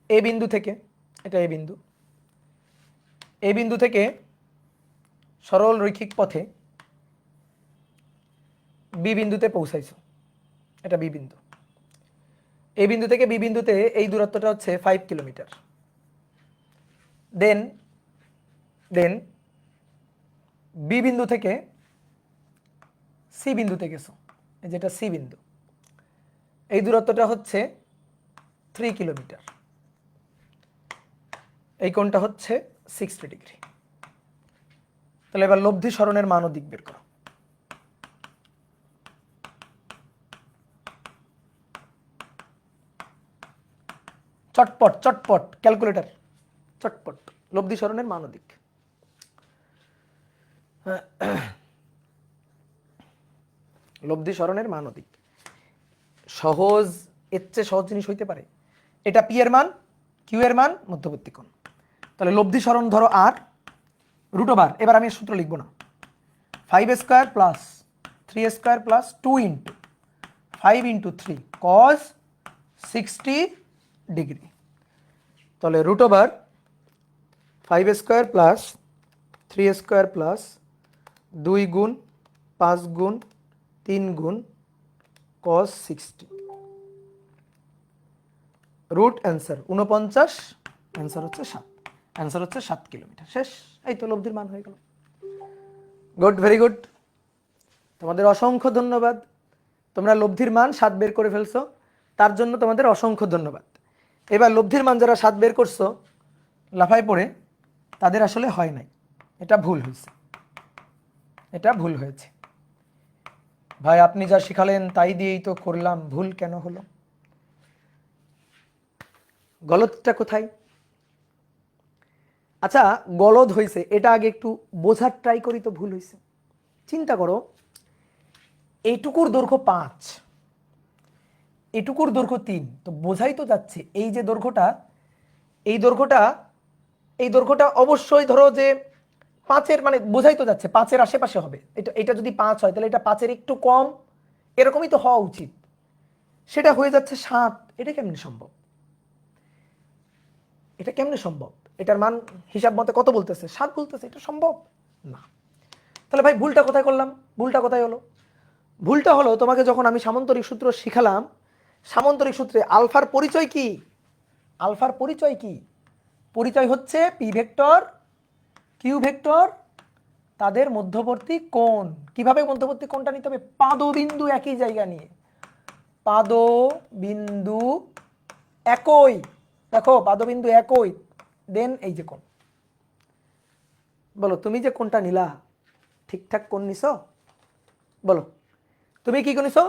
এ বিন্দু থেকে, এটা এ বিন্দু থেকে সরল রৈখিক পথে বি বিন্দুতে পৌঁছাইছো, এটা বি বিন্দু। এই বিন্দু থেকে বি বিন্দুতে এই দূরত্বটা হচ্ছে 5 কিলোমিটার। দেন বি বিন্দু থেকে সি বিন্দুতে গেছো, যেটা সি বিন্দু, এই দূরত্বটা হচ্ছে 3 কিলোমিটার, এই কোণটা হচ্ছে 60°। তাহলে এবার লব্ধি সরণের মান ও দিক বের করো। চটপট ক্যালকুলেটর, চটপট লব্ধি সরণের মান ও দিক। লব্ধি সরণের মান ও দিক সহজ, এর চেয়ে সহজ জিনিস হইতে পারে? এটা পি এর মান, কিউ এর মান, মধ্যবর্তী কোণ। তাহলে লব্ধি সরণ ধরো আর √, এবার আমি সূত্র লিখবো না, 5² + 3² + 2 × 5 × 3 cos 60 ডিগ্রি। তাহলে root over 5 square plus 3 square plus 2 গুণ 5 গুণ 3 গুণ cos 60 রুট অ্যান্সার 49, অ্যান্সার হচ্ছে 7, অ্যান্সার হচ্ছে 7 কিলোমিটার। শেষ। এই তো লব্ধির মান হয়ে গেল। গুড, ভেরি গুড, তোমাদের অসংখ্য ধন্যবাদ। তোমরা লব্ধির মান 7 বের করে ফেলছো, তার জন্য তোমাদের অসংখ্য ধন্যবাদ। এবার লব্ধির মান যারা 7 বের করছো লাফায় পড়ে, তাদের আসলে হয় নাই, এটা ভুল হয়েছে, এটা ভুল হয়েছে। ভাই আপনি যা শিখালেন তাই দিয়েই তো করলাম, ভুল কেন হলো? গলতটা কোথায়? আচ্ছা, গলদ হয়েছে এটা আগে একটু বোঝার ট্রাই করি তো ভুল হয়েছে। চিন্তা করো, এইটুকুর দৈর্ঘ্য 5, এটুকুর দৈর্ঘ্য 3, তো বোঝাই তো যাচ্ছে এই যে দৈর্ঘ্যটা, এই দৈর্ঘ্যটা, এই দৈর্ঘ্যটা অবশ্যই ধরো যে 5-এর, মানে বোঝাই তো যাচ্ছে 5-এর আশেপাশে হবে। এটা যদি 5 হয় তাহলে এটা 5-এর একটু কম, এরকমই তো হওয়া উচিত। সেটা হয়ে যাচ্ছে 7। এটা কেমনে সম্ভব? এটা কেমনে সম্ভব? এটার মান হিসাব মতে কত বলতেছে? 7 বলতেছে। এটা সম্ভব না। তাহলে ভাই ভুলটা কোথায় করলাম? ভুলটা কোথায় হলো? ভুলটা হলো তোমাকে যখন আমি সামান্তরিক সূত্র শিখালাম, সামান্তরিক সূত্রে আলফার পরিচয় কি? আলফার পরিচয় কি? পরিচয় হচ্ছে পি ভেক্টর কিউ ভেক্টর তাদের মধ্যবর্তী কোণ। কিভাবে মধ্যবর্তী কোণটা নিতে হবে? পাদবিন্দু একই জায়গা নিয়ে, পাদবিন্দু একই, দেখো পাদবিন্দু একই, দেন এই যে কোণ। বলো তুমি যে কোণটা নিলা ঠিকঠাক কোণ নিছো? বলো তুমি কি নিছো?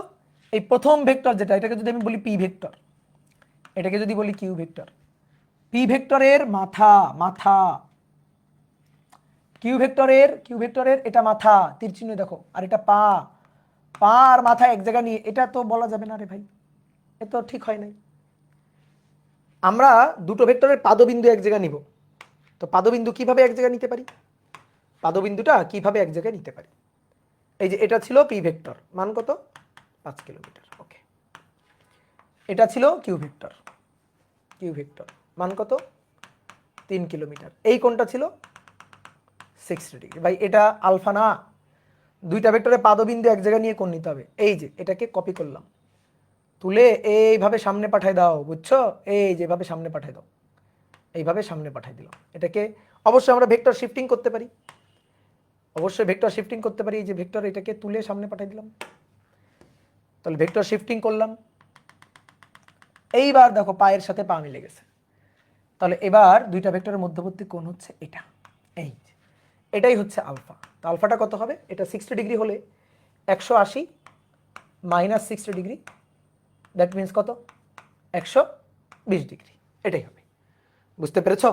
এই প্রথম ভেক্টর যেটা, এটাকে যদি আমি বলি পি ভেক্টর, এটাকে যদি বলি কিউ ভেক্টর, পি ভেক্টরের মাথা, মাথা, কিউ ভেক্টরের এটা মাথা, তীর চিহ্ন দেখো, আর এটা পা, পা আর মাথা এক জায়গা নিয়ে, এটা তো বলা যাবে না রে ভাই, এ তো ঠিক হয় নাই। আমরা দুটো ভেক্টরের পাদবিন্দু এক জায়গা নিব, তো পাদবিন্দু কিভাবে এক জায়গায় নিতে পারি? পাদবিন্দুটা কিভাবে এক জায়গায় নিতে পারি? এই যে এটা ছিল পি ভেক্টর, মান কত? 5 কিলোমিটার। ওকে, এটা ছিল কিউ ভেক্টর, মান কত? 3 কিলোমিটার। এই কোণটা ছিল 60 ডিগ্রি। ভাই এটা আলফা না, দুইটা ভেক্টরের পাদবিন্দু এক জায়গায় নিয়ে কোণ নিতে হবে। এই যে এটাকে কপি করলাম, তুলে এইভাবে সামনে পাঠাই দাও, বুঝছো? এই যেভাবে সামনে পাঠাই দাও, এইভাবে সামনে পাঠাই দিলাম। এটাকে অবশ্যই আমরা ভেক্টর শিফটিং করতে পারি, অবশ্যই ভেক্টর শিফটিং করতে পারি। এই যে ভেক্টর, এটাকে তুলে সামনে পাঠাই দিলাম, তাহলে ভেক্টর শিফটিং করলাম। এইবার দেখো পায়ের সাথে পা মিলে গেছে, তাহলে এবার দুইটা ভেক্টরের মধ্যবর্তী কোণ হচ্ছে এটা, এই এটাই হচ্ছে আলফা। তো আলফাটা কত হবে? এটা 60 ডিগ্রি হলে 180 মাইনাস 60 ডিগ্রি, দ্যাট মিনস কত? 120 ডিগ্রি, এটাই হবে। বুঝতে পেরেছ?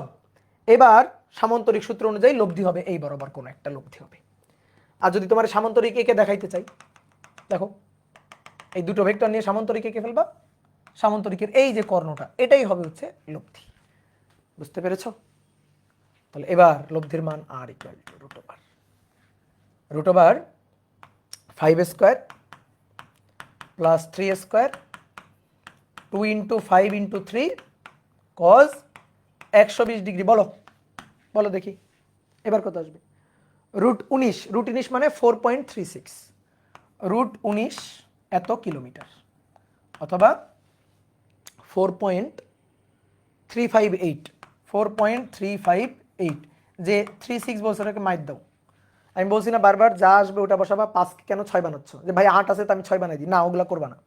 এবার সামান্তরিক সূত্র অনুযায়ী লব্ধি হবে এই বরাবর কোনো একটা লব্ধি হবে। আর যদি তোমার সামান্তরিক একে দেখাইতে চাই, দেখো এই দুটো ভেক্টর নিয়ে সামান্তরিক একে ফেলবা, সামান্তরিকের এই যে কর্ণটা, এটাই হবে হচ্ছে লব্ধি। বুঝতে পেরেছ? তাহলে এবার লব্ধির মান R equal to root over 5 square plus 3 square 2 into 5 into 3 cos 120 degree. বলো বলো দেখি এবার কত আসবে? রুট 19 মানে 4.36, রুট 19 এত কিলোমিটার, অথবা 4.358, যে 36 বলছে ওটাকে মাইট দাও। আমি বলছি না বারবার, যা আসবে ওটা বসাবা। 5 কেন 6 বানাচ্ছ? যে ভাই 8 আছে তো আমি 6 বানাই দিই, না ওগুলা করবা না,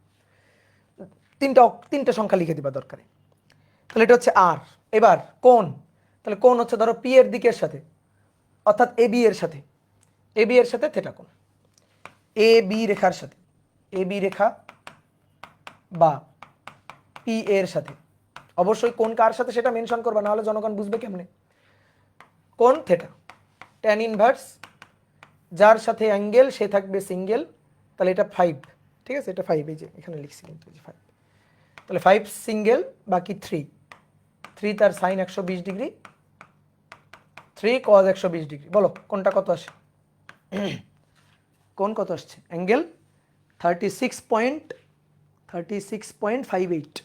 তিনটা সংখ্যা লিখে দিবা দরকারে। তাহলে এটা হচ্ছে আর। এবার কোণ, তাহলে কোণ হচ্ছে ধরো পি এর দিকের সাথে, অর্থাৎ এ বি এর সাথে, থেটা কোণ, এ বি রেখার সাথে, এ বি রেখা বা পি এর সাথে। অবশ্যই কোণ কার সাথে সেটা মেনশন করবা, না হলে জনগণ বুঝবে কেমনে? কোণ থেটা, ট্যান ইনভার্স, যার সাথে অ্যাঙ্গেল সে থাকবে সিঙ্গেল। তাহলে এটা 5, ঠিক আছে, এটা 5, এই যে এখানে লিখছি কিন্তু 5। তাহলে 5 সিঙ্গেল, বাকি 3 তার সাইন 120 ডিগ্রি, 3 কজ 120 ডিগ্রি। বলো কোনটা কত আসে? কোন কত আসছে? Angle 36.58,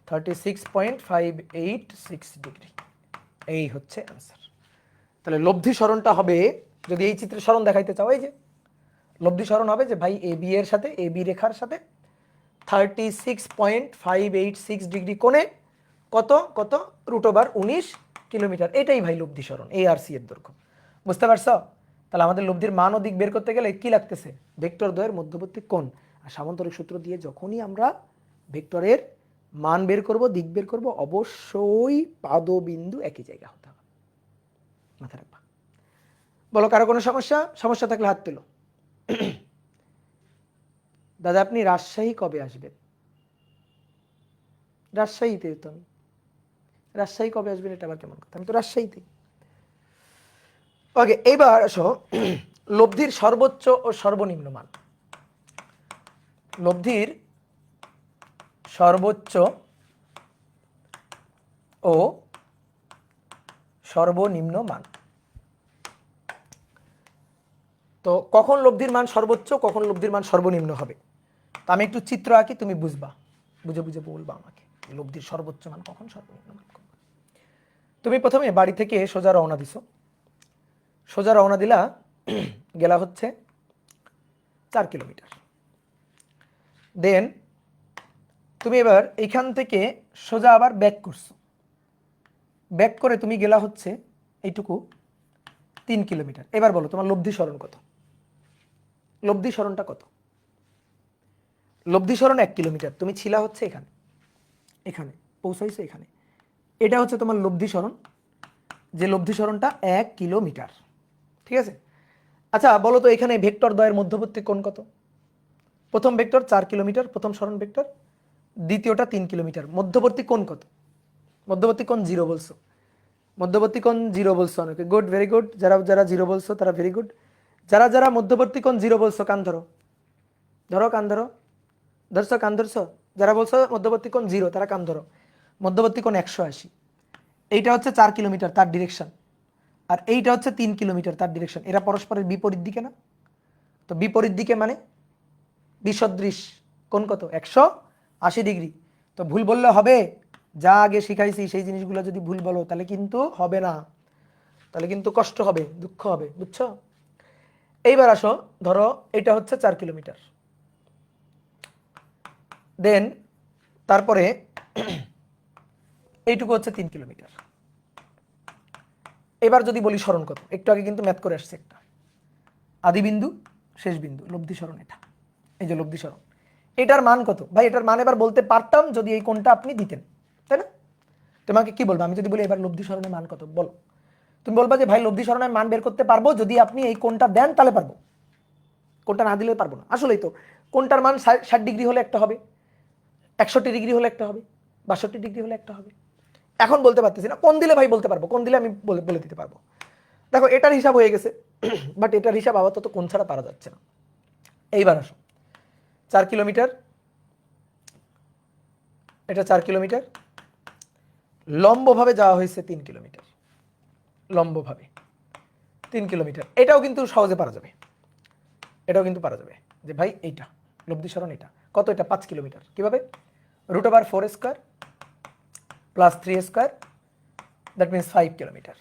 36.586 degree. এই হচ্ছে অ্যান্সার। তাহলে লব্ধি সরণটা হবে, যদি এই চিত্রে সরণ দেখাইতে চাও, এই যে লব্ধি সরণ হবে যে ভাই এ বি এর সাথে, এ বি রেখার সাথে 36.586 ডিগ্রি কোণে কত কত √19 কিলোমিটার। এটাই ভাই লব্ধি সরণ, এ আর সি এর দৈর্ঘ্য। বুঝতে পারছো? তাহলে আমাদের লব্ধির মান ও দিক বের করতে গেলে কি লাগতেছে? ভেক্টর দ্বয়ের মধ্যবর্তী কোণ। আর সামান্তরিক সূত্র দিয়ে যখনই আমরা ভেক্টরের মান বের করব, দিক বের করব, অবশ্যই পাদবিন্দু একই জায়গা হতে হবে। মাথায় রাখবা। বলো কারো কোনো সমস্যা? সমস্যা থাকলে হাত তুলো। দাদা আপনি রাজশাহী কবে আসবেন? রাজশাহীতে তো আমি। রাজশাহী কবে আসবেন এটা আবার কেমন কথা? আমি তো রাজশাহীতে। ওকে, এইবার আসো লব্ধির সর্বোচ্চ ও সর্বনিম্ন মান। লব্ধির সর্বোচ্চ ও সর্বনিম্ন মান। তো কখন লব্ধির মান সর্বোচ্চ, কখন লব্ধির মান সর্বনিম্ন হবে? তা আমি একটু চিত্র আঁকি, তুমি বুঝবা, বুঝে বুঝে বলবা আমাকে লব্ধির সর্বোচ্চ মান কখন, সর্বনিম্ন মান কখন। তুমি প্রথমে বাড়ি থেকে সোজা রওনা দিছো, সোজা রওনা দিলা, গেলা হচ্ছে 4 কিলোমিটার। দেন তুমি এবার এইখান থেকে সোজা আবার ব্যাক করছো, ব্যাক করে তুমি গেলা হচ্ছে এইটুকু 3 কিলোমিটার। এবার বলো তোমার লব্ধি সরণ কত? লব্ধি সরণটা কত? লব্ধি সরণ 1 কিলোমিটার। তুমি ছিলা হচ্ছে এখানে, এখানে পৌঁছাইছো এখানে। এটা হচ্ছে তোমার লব্ধি সরণ, যে লব্ধি সরণটা 1 কিলোমিটার। ঠিক আছে? আচ্ছা বলো তো এখানে ভেক্টর দ্বয়ের মধ্যবর্তী কোণ কত? প্রথম ভেক্টর 4 কিলোমিটার, প্রথম সরণ ভেক্টর, দ্বিতীয়টা 3 কিলোমিটার। মধ্যবর্তী কোণ কত? মধ্যবর্তী কোণ 0 বলছো। মধ্যবর্তী কোণ 0 বলছো অনেকে, গুড, ভেরি গুড। যারা যারা 0 বলছো তারা ভেরি গুড। যারা যারা মধ্যবর্তী কোণ 0 বলছো কান ধরো, ধরো কান ধরো, ধরছো কান ধরছো। যারা বলছো মধ্যবর্তী কোণ 0 তারা কান ধরো। মধ্যবর্তী কোণ 180। এইটা হচ্ছে 4 কিলোমিটার তার ডিরেকশন, আর এইটা হচ্ছে 3 কিলোমিটার তার ডিরেকশন। এরা পরস্পরের বিপরীত দিকে না? তো বিপরীত দিকে মানে বিসদৃশ কোণ কত? 180 ডিগ্রি। তো ভুল বললে হবে? যা আগে শিখাইছি সেই জিনিসগুলো যদি ভুল বলো তাহলে কিন্তু হবে না, তাহলে কিন্তু কষ্ট হবে, দুঃখ হবে, বুঝছো? এইবার আসো, ধরো এটা হচ্ছে 4 কিলোমিটার, দেন তারপরে এইটুকু হচ্ছে 3 কিলোমিটার। এবার যদি বলি সরণ কত, একটু আগে কিন্তু ম্যাথ করে আসছে একটা, আদি বিন্দু শেষ বিন্দু, লব্ধি সরণ এটা। এই যে লব্ধি সরণ, এটার মান কত? ভাই এটার মান এবার বলতে পারতাম যদি এই কোণটা আপনি দিতেন, তাই না? তোমাকে কি বলবো আমি যদি বলি এবার লব্ধি সরণের মান কত? বলো। তুমি বলবা যে ভাই লব্ধি সরণের মান বের করতে পারবো যদি আপনি এই কোণটা দেন, তাহলে পারবো, কোণটা না দিলে পারবো না। আসলেই তো কোণটার মান 60 ডিগ্রি হলে একটা হবে, 61 ডিগ্রি হলে একটা হবে, 62 ডিগ্রি হলে একটা হবে। এখন বলতে পারতেছি না, কোণ দিলে ভাই বলতে পারবো, কোণ দিলে আমি বলে দিতে পারবো। দেখো এটার হিসাব হয়ে গেছে, বাট এটার হিসাব আপাতত কোণ ছাড়া পারা যাচ্ছে না। এইবার আসো 4 কিলোমিটার, এটা 4 কিলোমিটার, লম্বভাবে যাওয়া হয়েছে 3 কিলোমিটার, লম্বভাবে 3 কিলোমিটার। এটাও কিন্তু সহজে পারা যাবে, এটাও কিন্তু পারা যাবে যে ভাই এইটা লব্ধি সরণ, এটা কত? এটা 5 কিলোমিটার। কিভাবে? √4 square plus 3 square, that means 5 kilometre.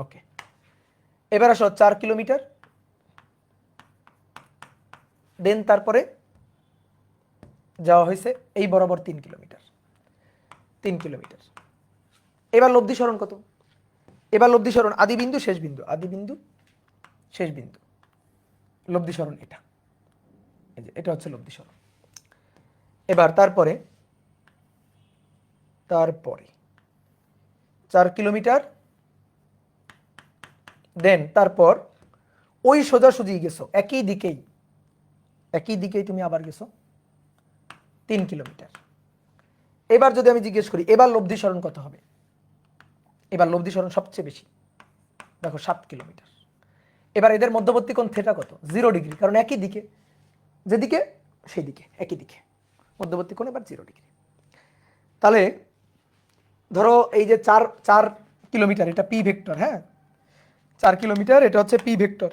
Okay, এবার আসো 4 কিলোমিটার, দেন তারপরে যাওয়া হয়েছে এই বরাবর 3 কিলোমিটার, 3 কিলোমিটার। এবার লব্ধি সরণ কত? এবার লব্ধি সরণ আদি বিন্দু শেষ বিন্দু, আদি বিন্দু শেষ বিন্দু, লব্ধি সরণ এটা, এই যে এটা হচ্ছে লব্ধি সরণ। এবার তারপরে 4 কিলোমিটার, দেন তারপর ওই সোজাসুজি গেছো একই দিকেই তুমি আবার গেছো 3 কিলোমিটার। এবার যদি আমি জিজ্ঞেস করি এবার লব্ধি সরণ কত হবে, এবার লব্ধি সরণ সবচেয়ে বেশি, দেখো 7 কিলোমিটার। এবার এদের মধ্যবর্তী কোণ থিটা কত? 0 ডিগ্রি, কারণ একই দিকে, যেদিকে সেই দিকে একই দিকে, মধ্যবর্তী কোণ এবার 0 ডিগ্রি। তাহলে ধরো এই যে 4 কিলোমিটার, এটা পি ভেক্টর, হ্যাঁ 4 কিলোমিটার, এটা হচ্ছে পি ভেক্টর,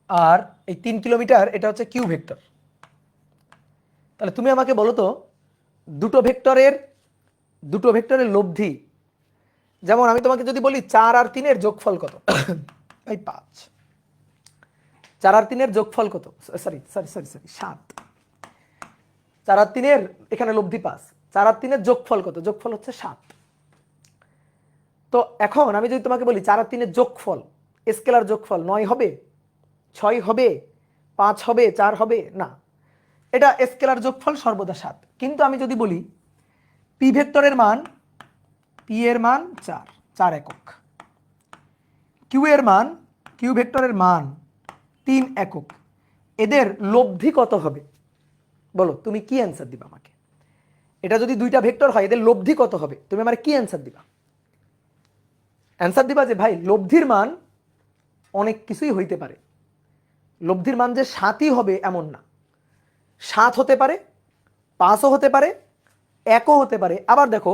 আর এই 3 কিলোমিটার এটা হচ্ছে কিউ ভেক্টর। তাহলে তুমি আমাকে বলো তো দুটো ভেক্টরের লব্ধি, যেমন আমি তোমাকে যদি বলি 4 আর 3-এর যোগফল কত, এই 5। 4 আর 3-এর যোগফল কত, সরি 7। 4 আর 3-এর এখানে লব্ধি 5, 4 আর 3-এর যোগফল কত, যোগফল হচ্ছে 7। তো এখন আমি যদি তোমাকে বলি 4 আর 3-এর যোগফল, স্কেলার যোগফল 9 হবে, 6 হবে, 5 হবে, 4 হবে না, এটা স্কেলার যোগফল সর্বদা 7। কিন্তু আমি যদি বলি পি ভেক্টরের মান, পি এর মান 4 একক, কিউ ভেক্টরের মান 3 একক, এদের লব্ধি কত হবে বলো, তুমি কি অ্যান্সার দিবা আমাকে? এটা যদি দুইটা ভেক্টর হয় এদের লব্ধি কত হবে, তুমি আমার কি অ্যান্সার দিবা? অ্যান্সার দিবা যে ভাই লব্ধির মান অনেক কিছুই হইতে পারে, লব্ধির মান যে 7ই হবে এমন না, 7 হতে পারে, 5ও হতে পারে, 1ও হতে পারে। আবার দেখো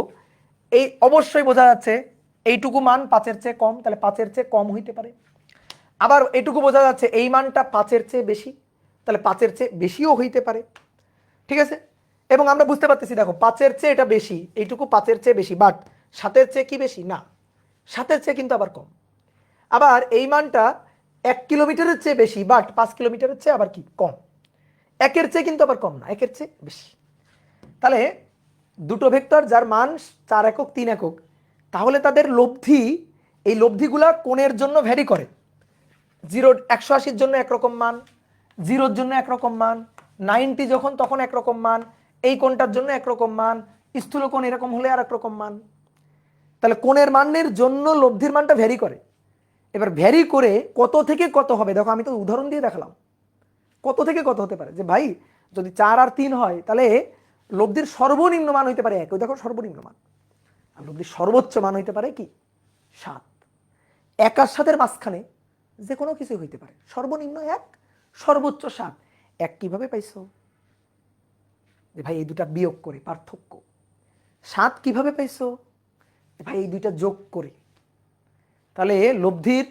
এই অবশ্যই বোঝা যাচ্ছে এইটুকু মান 5-এর চেয়ে কম, তাহলে 5-এর চেয়ে কম হইতে পারে। আবার এইটুকু বোঝা যাচ্ছে এই মানটা 5-এর চেয়ে বেশি, তাহলে 5-এর চেয়ে বেশিও হইতে পারে। ঠিক আছে, এবং আমরা বুঝতে পারতেছি দেখো 5-এর চেয়ে এটা বেশি, এইটুকু 5-এর চেয়ে বেশি, বাট 7-এর চেয়ে কি বেশি না, 7-এর চেয়ে কিন্তু আবার কম। আবার এই মানটা 1 কিলোমিটারের চেয়ে বেশি, বাট 5 কিলোমিটারের চেয়ে আবার কি কম, 1-এর চেয়ে কিন্তু আবার কম না, 1-এর চেয়ে বেশি। তাহলে দুটো ভেক্টর যার মান 4 একক 3 একক, তাহলে তাদের লব্ধি, এই লব্ধিগুলা কোণের জন্য ভ্যারি করে। 180-র জন্য একরকম মান, 0-র জন্য একরকম মান, 90 যখন তখন একরকম মান, এই কোণটার জন্য একরকম মান, স্থূলকোণ এরকম হলে আর একরকম মান। তাহলে কোণের মানের জন্য লব্ধির মানটা ভ্যারি করে। এবার ভ্যারি করে কত থেকে কত হবে, দেখো আমি তো উদাহরণ দিয়ে দেখালাম কত থেকে কত হতে পারে, যে ভাই যদি 4 আর 3 হয় তাহলে লব্ধির সর্বনিম্ন মান হইতে পারে 1, ওই দেখো সর্বনিম্ন মান, আর লব্ধির সর্বোচ্চ মান হইতে পারে কি 7। 1 আর 7-এর মাঝখানে যে কোনো কিছু হইতে পারে, সর্বনিম্ন 1, সর্বোচ্চ 7। 1 কিভাবে পাইছো, যে ভাই এই দুটা বিয়োগ করে পার্থক্য। 7 কিভাবে পাইছো, ভাই এই দুইটা যোগ করে। তাহলে লব্ধির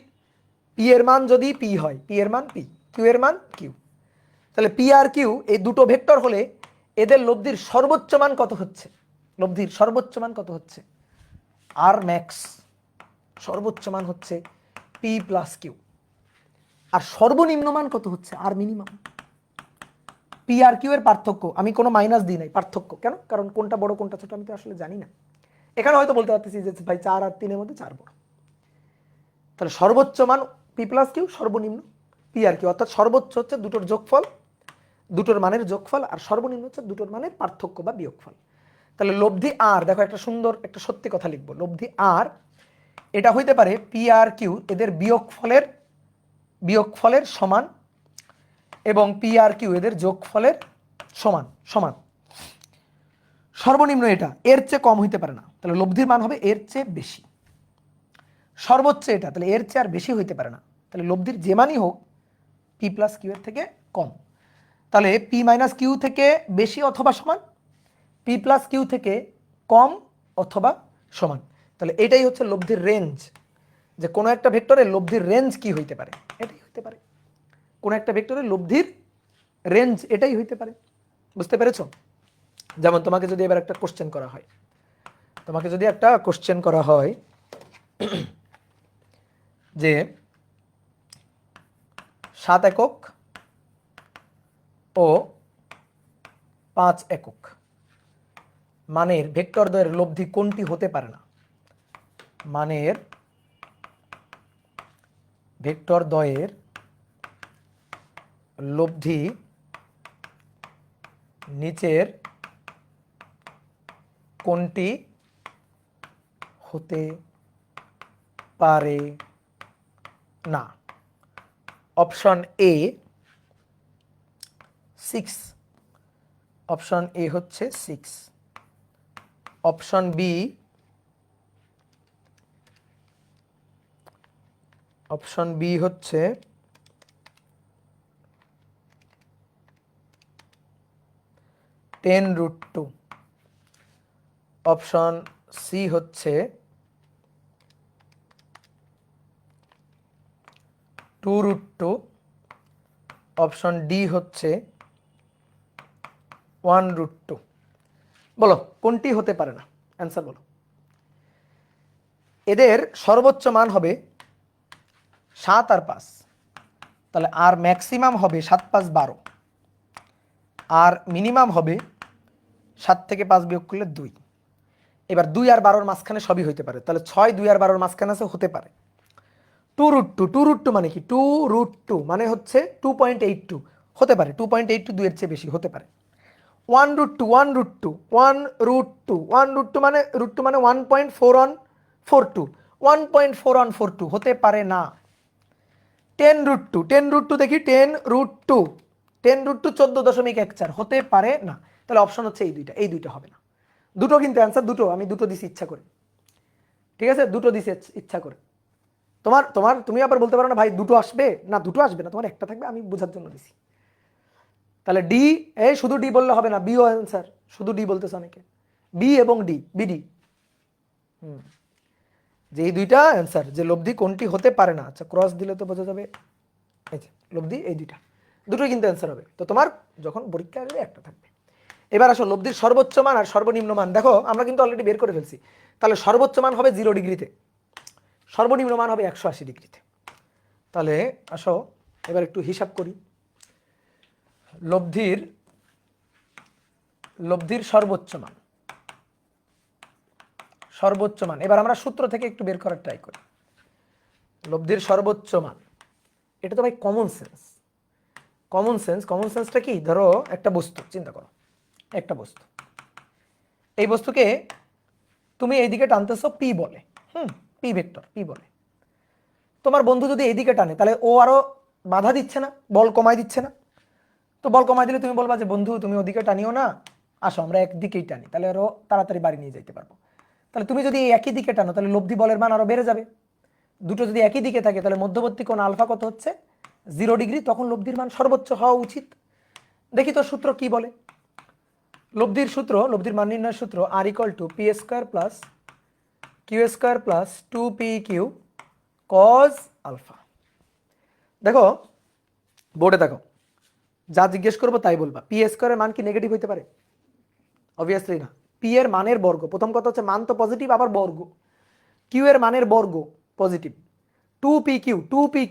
পি এর মান যদি পি হয়, পি এর মান পি, কিউ এর মান কিউ, তাহলে পি আর কিউ এই দুটো ভেক্টর হলে এদের লব্ধির সর্বোচ্চ মান কত হচ্ছে, লব্ধির সর্বোচ্চ মান কত হচ্ছে, আর ম্যাক্স সর্বোচ্চ মান হচ্ছে পি প্লাস কিউ, আর সর্বনিম্ন মান কত হচ্ছে আর মিনিমাম। পি আর কিউ এর পার্থক্য, আমি কোনো মাইনাস দিই নাই, পার্থক্য কেন, কারণ কোনটা বড় কোনটা ছোট আমি তো আসলে জানি না। এখানে হয়তো বলতে পারতেছি যে ভাই 4 আর 3-এর মধ্যে 4 বড়, তাহলে সর্বোচ্চ মান পি প্লাস কিউ, সর্বনিম্ন পি আর কিউ, অর্থাৎ সর্বোচ্চ হচ্ছে দুটোর যোগফল, দুটোর মানের যোগফল, আর সর্বনিম্ন হচ্ছে দুটোর মানের পার্থক্য বা বিয়োগফল। তাহলে লব্ধি আর, দেখো একটা সুন্দর একটা সত্যি কথা লিখবো, লব্ধি আর এটা হইতে পারে পি আর কিউ এদের বিয়োগফলের সমান, এবং পি আর কিউ এদের যোগফলের সমান সমান। সর্বনিম্ন এটা, এর চেয়ে কম হইতে পারে না, তাহলে লব্ধির মান হবে এর চেয়ে বেশি। সর্বোচ্চ এটা, তাহলে এর চেয়ে আর বেশি হইতে পারে না, তাহলে লব্ধির যে মানই হোক পি প্লাস কিউ এর থেকে কম। তাহলে পি মাইনাস কিউ থেকে বেশি অথবা সমান, পি প্লাস কিউ থেকে কম অথবা সমান। তাহলে এটাই হচ্ছে লব্ধির রেঞ্জ, যে কোনো একটা ভেক্টরের লব্ধির রেঞ্জ কি হইতে পারে, এটাই হইতে পারে কোনো একটা ভেক্টরের লব্ধির রেঞ্জ, এটাই হইতে পারে। বুঝতে পেরেছো? যেমন তোমাকে যদি এবার একটা কোশ্চেন করা হয়, যে 7 একক ও 5 একক মানের ভেক্টর দ্বয়ের লব্ধি কোনটি হতে পারে না, মানের ভেক্টর দ্বয়ের লব্ধি নিচের কোনটি হতে পারে না? অপশন এ 6, অপশন এ হচ্ছে 6, অপশন বি 10√2, অপশন সি হচ্ছে 2√2, অপশন ডি হচ্ছে 1√2। বলো কোনটি হতে পারে না, অ্যান্সার বলো। এদের সর্বোচ্চ মান হবে 7 আর 5, তাহলে আর ম্যাক্সিমাম হবে 7 5 12, আর মিনিমাম হবে 7 থেকে 5 বিয়োগ করলে 2। এবার 2 আর 12-র মাঝখানে সবই হতে পারে, তাহলে 6 2 আর 12-র মাঝখানে আছে, হতে পারে। 2√2, 2√2 মানে কি? 2√2 মানে হচ্ছে 2.82, হতে পারে 2.82, 2 এর চেয়ে বেশি হতে পারে। 1√2, 1√2, 1√2, 1√2 মানে √2 মানে 1.4142, 1.4142 হতে পারে না। 10√2, 10√2 দেখি, 10√2, 10√2 14.14 হতে পারে না। তাহলে অপশন হচ্ছে এই দুইটা, এই দুইটা হবে না। দুটো কিন্তু অ্যান্সার, দুটো আমি দুটো দিছি ইচ্ছা করে, ঠিক আছে, দুটো দিছি ইচ্ছা করে। তোমার তোমার তুমি আবার বলতে পারো না ভাই দুটো আসবে না, দুটো আসবে না, তোমার একটা থাকবে, আমি বোঝার জন্য দিছি। তাহলে ডি, এই শুধু ডি বললে হবে না, বিও অ্যান্সার, শুধু ডি বলতেছে অনেকে, বি এবং ডি, বিডি। যে এই দুইটা অ্যান্সার, যে লব্ধি কোনটি হতে পারে না। আচ্ছা ক্রস দিলে তো বোঝা যাবে, এই যে লব্ধি, এই দুইটা, দুটোই কিন্তু অ্যান্সার হবে। তো তোমার যখন পরীক্ষা আসবে একটা থাকবে। এবার আসো লব্ধির সর্বোচ্চ মান আর সর্বনিম্ন মান। দেখো আমরা কিন্তু অলরেডি বের করে ফেলছি। তাহলে সর্বোচ্চ মান হবে 0 ডিগ্রিতে, সর্বনিম্ন মান হবে 180 ডিগ্রিতে। তাহলে আসো এবার একটু হিসাব করি। লব্ধির সর্বোচ্চ মান, সর্বোচ্চ মান এবার আমরা সূত্র থেকে একটু বের করার ট্রাই করি। লব্ধির সর্বোচ্চ মান, এটা তো ভাই কমন সেন্স। কমন সেন্সটা কি? ধরো একটা বস্তু চিন্তা করো, একটা বস্তু, এই বস্তুকে তুমি এইদিকে টানতেছো, পি বলে, পি ভেক্টর, পি বলে। তোমার বন্ধু যদি এইদিকে টানে, তাহলে ও আরো বাধা দিচ্ছে না, বল কমাই দিচ্ছে না? তো বল কমাই দিলে তুমি বলবা যে বন্ধু তুমি ওদিকে টানিও না, আসো আমরা একদিকেই টানি, তাহলে আরো তাড়াতাড়ি বাড়ি নিয়ে যেতে পারবো। তাহলে তুমি যদি একই দিকে টানো, তাহলে লব্ধি বলের মান আরো বেড়ে যাবে। দুটো যদি একই দিকে থাকে, তাহলে মধ্যবর্তী কোণ আলফা কত হচ্ছে? 0 ডিগ্রি, তখন লব্ধির মান সর্বোচ্চ হওয়া উচিত। দেখি তো সূত্র কি বলে। লব্ধির সূত্র, লব্ধির মান নির্ণয়ের সূত্র, R equal to p square plus Q square plus 2p Q cos alpha. দেখো বোর্ডে দেখো, যা জিজ্ঞেস করবো তাই বলবা। পি স্কোয়ারের মান কি নেগেটিভ হইতে পারে? অবভিয়াসলি না। পি এর মানের বর্গ, প্রথম কথা হচ্ছে মান তো পজিটিভ, আবার বর্গ, কিউ এর মানের বর্গ পজিটিভ। 2p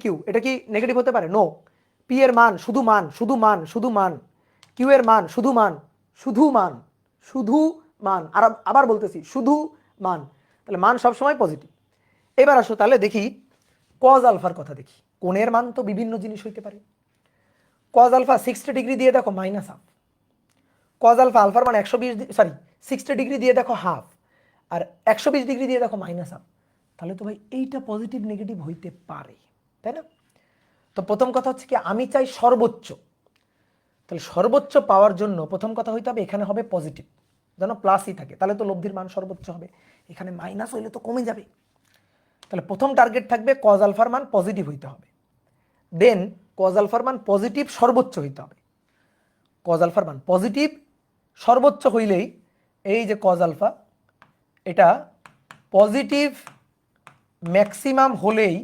কিউ, এটা কি নেগেটিভ হতে পারে? নো। পি এর মান শুধু মান, শুধু মান, শুধু মান, কিউ এর মান শুধু মান, শুধু মান, শুধু মান, আর আবার বলতেছি শুধু মান, তাহলে মান সবসময় পজিটিভ। এবার আসো তাহলে দেখি কজ আলফার কথা দেখি। কোণের মান তো বিভিন্ন জিনিস হইতে পারে। কজ আলফা 60 ডিগ্রি দিয়ে দেখো মাইনাস হাফ, কজ আলফা, আলফার মান 60 ডিগ্রি দিয়ে দেখো হাফ, আর 120 ডিগ্রি দিয়ে দেখো মাইনাস হাফ। তাহলে তো ভাই এইটা পজিটিভ নেগেটিভ হইতে পারে, তাই না? তো প্রথম কথা হচ্ছে কি, আমি চাই সর্বোচ্চ। তাহলে সর্বোচ্চ পাওয়ার জন্য প্রথম কথা হইতে হবে এখানে হবে পজিটিভ, যেন প্লাসই থাকে, তাহলে তো লব্ধির মান সর্বোচ্চ হবে। এখানে মাইনাস হইলে তো কমে যাবে। তাহলে প্রথম টার্গেট থাকবে কজ আলফার মান পজিটিভ হইতে হবে, দেন কজ আলফার মান পজিটিভ সর্বোচ্চ হইতে হবে। কজ আলফার মান পজিটিভ সর্বোচ্চ হইলেই এই যে কজ আলফা, এটা পজিটিভ ম্যাক্সিমাম হলেই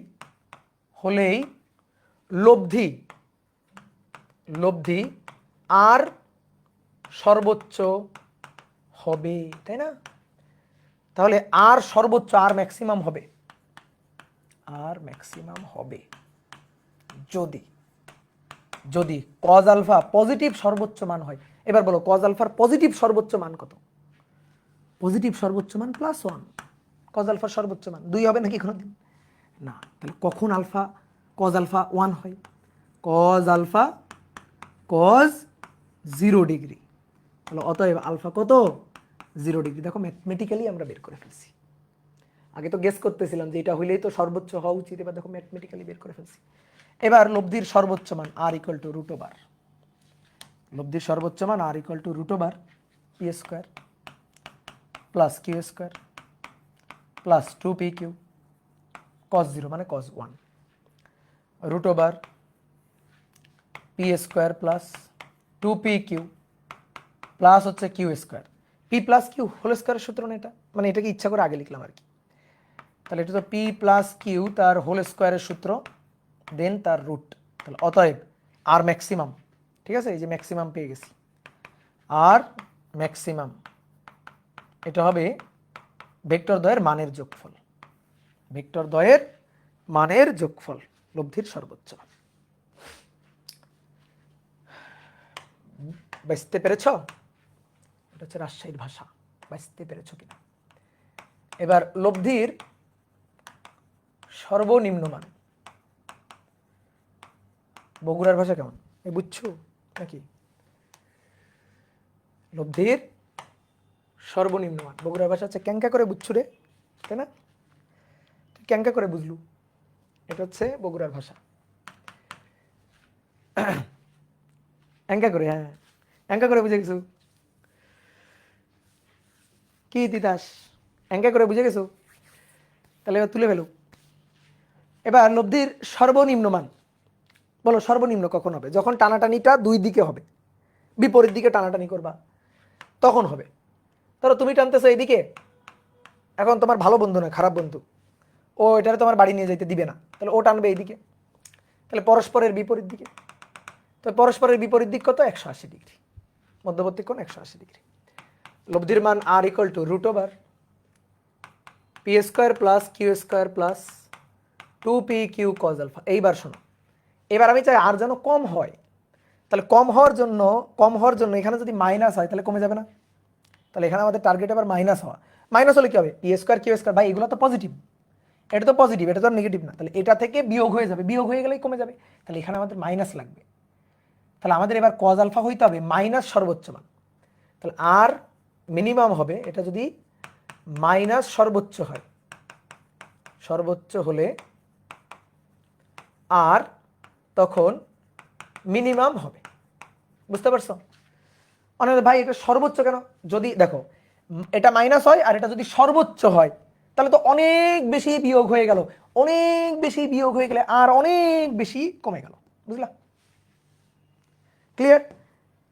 লব্ধি আর সর্বোচ্চ হবে, তাই না? তাহলে আর সর্বোচ্চ, আর ম্যাক্সিমাম হবে, যদি কজ আলফা পজিটিভ সর্বোচ্চ মান হয়। এবার বলো কজ আলফার পজিটিভ সর্বোচ্চ মান কত? পজিটিভ সর্বোচ্চ মান +1। কজ আলফার সর্বোচ্চ মান 2 হবে নাকি কোনোদিন? না। তাহলে কখন কজ আলফা 1 হয়? Cos alpha cos 0 degree. তাহলে অতএব আলফা কত? 0 ডিগ্রি। দেখো ম্যাথমেটিক্যালি আমরা বের করে ফেলছি। আগে তো গেস করতেছিলাম যে এটা হইলেই তো সর্বোচ্চ হওয়া উচিত, এবার দেখো ম্যাথমেটিক্যালি বের করে ফেলছি। এবার লব্ধির সর্বোচ্চ মান আর ইকুয়াল টু √, লব্ধির সর্বোচ্চ মান R equal to √, p square plus Q square plus 2p q cos 0 মানে cos 1, √, p square plus 2p q plus হচ্ছে q square, p plus q whole স্কোয়ারের সূত্র না এটা, মানে এটাকে ইচ্ছা করে আগে লিখলাম আর কি। তাহলে এটা তো পি প্লাস কিউ তার হোল স্কোয়ারের সূত্র, দেন তার রুট। তাহলে অতএব আর ম্যাক্সিমাম, ঠিক আছে, এই যে ম্যাক্সিমাম পেয়ে গেছি, আর ম্যাক্সিমাম, এটা হবে ভেক্টর দ্বয়ের মানের যোগফল, ভেক্টর দ্বয়ের মানের যোগফল লব্ধির সর্বোচ্চ। বুঝতে পেরেছ? এটা হচ্ছে রাজশাহীর ভাষা, বুঝতে পেরেছ কিনা? এবার লব্ধির সর্বনিম্ন মান, বগুড়ার ভাষা কেমন এই বুঝছো নাকি? লব্ধির সর্বনিম্ন মান বগুড়ার ভাষা হচ্ছে ক্যাঙ্কা করে বুঝছো রে, তাই না? তুই ক্যাঙ্কা করে বুঝলু, এটা হচ্ছে বগুড়ার ভাষা। অ্যাঙ্কা করে, হ্যাঁ অ্যাঙ্কা করে বুঝে গেছো কি তিতাস? অ্যাঙ্কা করে বুঝে গেছো? তাহলে এবার তুলে ফেলো। এবার লব্ধির সর্বনিম্ন মান, বলো সর্বনিম্ন কখন হবে? যখন টানাটানিটা দুই দিকে হবে, বিপরীত দিকে টানাটানি করবা তখন হবে। ধরো তুমি টানতেছো এইদিকে, এখন তোমার ভালো বন্ধু না খারাপ বন্ধু, ও এটারে তোমার বাড়ি নিয়ে যেতে দিবে না, তাহলে ও টানবে এইদিকে, তাহলে পরস্পরের বিপরীত দিকে। তো পরস্পরের বিপরীত দিক কত? 180 ডিগ্রি, মধ্যবর্তী কোণ 180 ডিগ্রি। লব্ধির মান R equal to root over P square plus Q square plus 2p Q cos alpha. এইবার শোনো, এবার আমি চাই আর যেন কম হয়, তাহলে কম হওয়ার জন্য এখানে যদি মাইনাস হয় তাহলে কমে যাবে না? তাহলে এখানে আমাদের টার্গেট আবার মাইনাস হওয়া। মাইনাস হলে কি হবে? পি স্কোয়ার কিউ স্কোয়ার, ভাই এগুলো তো পজিটিভ, এটা তো পজিটিভ, এটা তো নেগেটিভ না, তাহলে এটা থেকে বিয়োগ হয়ে যাবে, বিয়োগ হয়ে গেলেই কমে যাবে, তাহলে এখানে আমাদের মাইনাস লাগবে। তাহলে আমাদের এবার কজ আলফা হইতে হবে মাইনাস সর্বোচ্চ মান, তাহলে আর মিনিমাম হবে, এটা যদি মাইনাস সর্বোচ্চ হয়, সর্বোচ্চ হলে আর তখন মিনিমাম হবে। বুঝতে পারছো? অনেক ভাই এটা সর্বোচ্চ কেন? যদি দেখো এটা মাইনাস হয় আর এটা যদি সর্বোচ্চ হয় তাহলে তো অনেক বেশি বিয়োগ হয়ে গেল, অনেক বেশি বিয়োগ হয়ে গেলে আর অনেক বেশি কমে গেল। বুঝলা? ক্লিয়ার?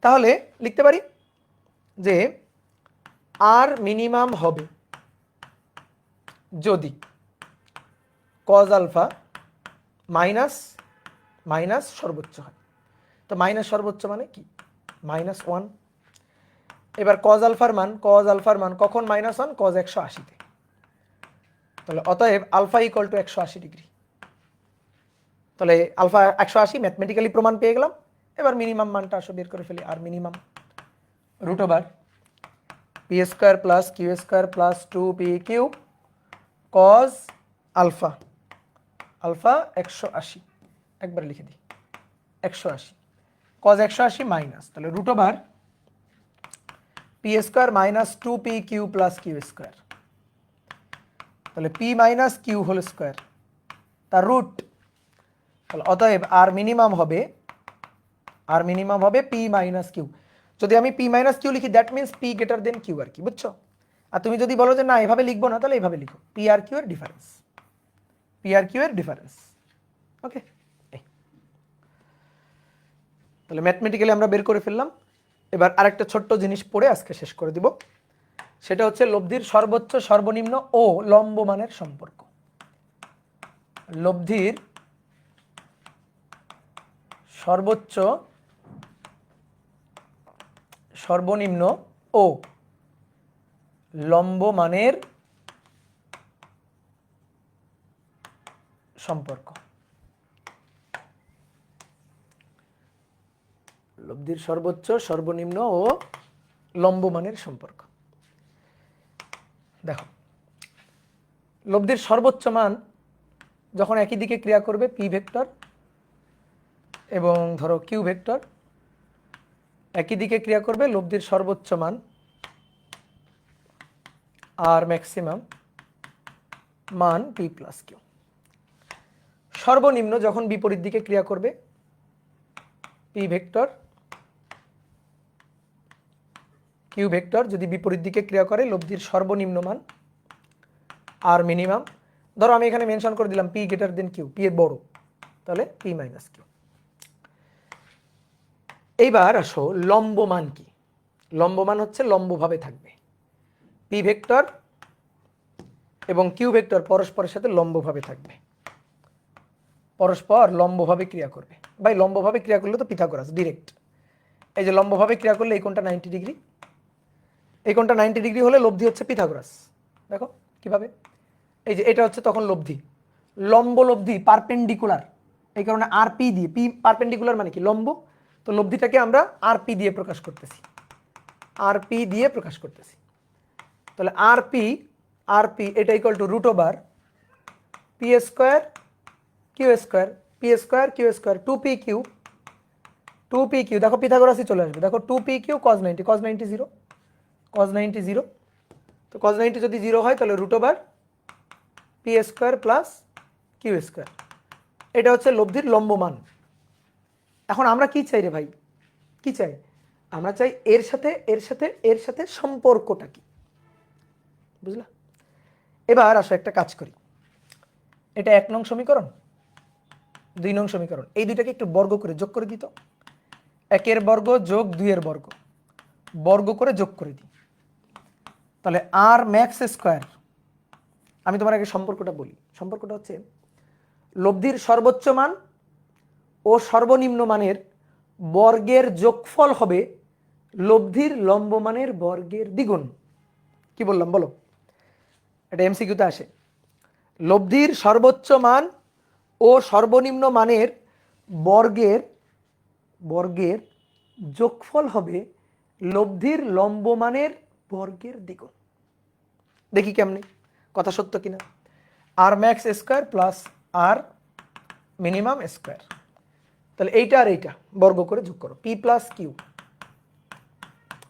তাহলে লিখতে পারি যে আর মিনিমাম হবে যদি কজ আলফা মাইনাস মাইনাস সর্বোচ্চ হয়। তো মাইনাস সর্বোচ্চ মানে কি? -1। এবার কজ আলফার মান কখন -1? কজ 180-তে। তাহলে অতএব আলফা ইকুয়াল টু 180 ডিগ্রি। তাহলে আলফা 180 ম্যাথমেটিক্যালি প্রমাণ পেয়ে গেলাম। এবার মিনিমাম মানটা আসো বের করে ফেলি। R minimum root over P square plus Q square plus 2p Q cos alpha, alpha 180 একবার লিখে দিই 180, কজ 180 মাইনাস, তাহলে root over P square minus 2p q plus Q square, তাহলে p minus q whole square তার root. তাহলে অতএব R minimum হবে p minus q. যদি আমি পি মাইনাস কিউ লিখি that means p greater than q আর কি, বুঝছো? আর তুমি যদি বলো যে না এভাবে লিখবো না, তাহলে এইভাবে লিখো, পি আর কিউ এর ডিফারেন্স, পি আর কিউ এর ডিফারেন্স। ওকে, তাহলে ম্যাথমেটিক্যালি আমরা বের করে ফেললাম। এবার আরেকটা ছোট্ট জিনিস পড়ে আজকে শেষ করে দিব, সেটা হচ্ছে লব্ধির সর্বোচ্চ সর্বনিম্ন ও লম্ব মানের সম্পর্ক। লব্ধির সর্বোচ্চ সর্বনিম্ন ও লম্ব মানের সম্পর্ক। লব্ধির সর্বোচ্চ সর্বনিম্ন ও লম্ব মানের সম্পর্ক। দেখো লব্ধির সর্বোচ্চ মান যখন একই দিকে ক্রিয়া করবে পি ভেক্টর এবং ধরো কিউ ভেক্টর একই দিকে ক্রিয়া করবে, লব্ধির সর্বোচ্চ মান আর ম্যাক্সিমাম মান পি প্লাস কিউ। সর্বনিম্ন যখন বিপরীত দিকে ক্রিয়া করবে পি ভেক্টর কিউ ভেক্টর যদি বিপরীত দিকে ক্রিয়া করে, লব্ধির সর্বনিম্ন মান আর মিনিমাম, ধরো আমি এখানে মেনশন করে দিলাম P greater than Q, P এর বড়, তাহলে পি মাইনাস কিউ। এইবার আসো লম্ব মান কি? লম্ব মান হচ্ছে লম্বভাবে থাকবে, পি ভেক্টর এবং কিউ ভেক্টর পরস্পরের সাথে লম্বভাবে থাকবে, পরস্পর লম্বভাবে ক্রিয়া করবে। ভাই লম্বভাবে ক্রিয়া করলে তো পিথাগোরাস ডিরেক্ট, এই যে লম্বভাবে ক্রিয়া করলে এই কোণটা 90 ডিগ্রি, এই কোণটা 90 ডিগ্রি হলে লব্ধি হচ্ছে পিথাগোরাস। দেখো কিভাবে, এই যে এটা হচ্ছে তখন লব্ধি, লম্ব লব্ধি পারপেন্ডিকুলার, এই কারণে আর পি দিয়ে, পি পারপেন্ডিকুলার মানে কি লম্ব, তো লব্ধিটাকে আমরা আর পি দিয়ে প্রকাশ করতেছি, আর পি দিয়ে প্রকাশ করতেছি। তাহলে আর পি এটা equal to root over P square Q square, P square Q square, 2p Q, দেখো পিথাগোরাসই চলে আসবে, দেখো 2p q cos 90, cos 90 0, cos 90 0, তো cos 90 যদি 0 হয় তাহলে root over P square plus Q square, এটা হচ্ছে লব্ধির লম্ব মান। এখন আমরা কি চাই রে ভাই, কি চাই, আমরা চাই এর সাথে এর সাথে এর সাথে সম্পর্কটা কি, বুঝলা? এবার আসো একটা কাজ করি, এটা 1 নং সমীকরণ, 2 নং সমীকরণ, এই দুইটাকে একটু বর্গ করে যোগ করে দিত, 1 এর বর্গ যোগ 2 এর বর্গ, বর্গ করে যোগ করে দিই, তাহলে আর ম্যাক্স স্কোয়ার, আমি তোমার আগে সম্পর্কটা বলি, সম্পর্কটা হচ্ছে লব্ধির সর্বোচ্চ মান ও সর্বনিম্ন মানের বর্গের যোগফল হবে লব্ধির লম্ব মানের বর্গের দ্বিগুণ। কি বললাম বলো, এটা এমসিকিউতে আসে, লব্ধির সর্বোচ্চ মান ও সর্বনিম্ন মানের বর্গের বর্গের যোগফল হবে লব্ধির লম্ব মানের বর্গের দ্বিগুণ। দেখি কেমনে, কথা সত্য কিনা, R max square plus R minimum square, তাহলে এইটা আর এইটা বর্গ করে যোগ করো, p plus q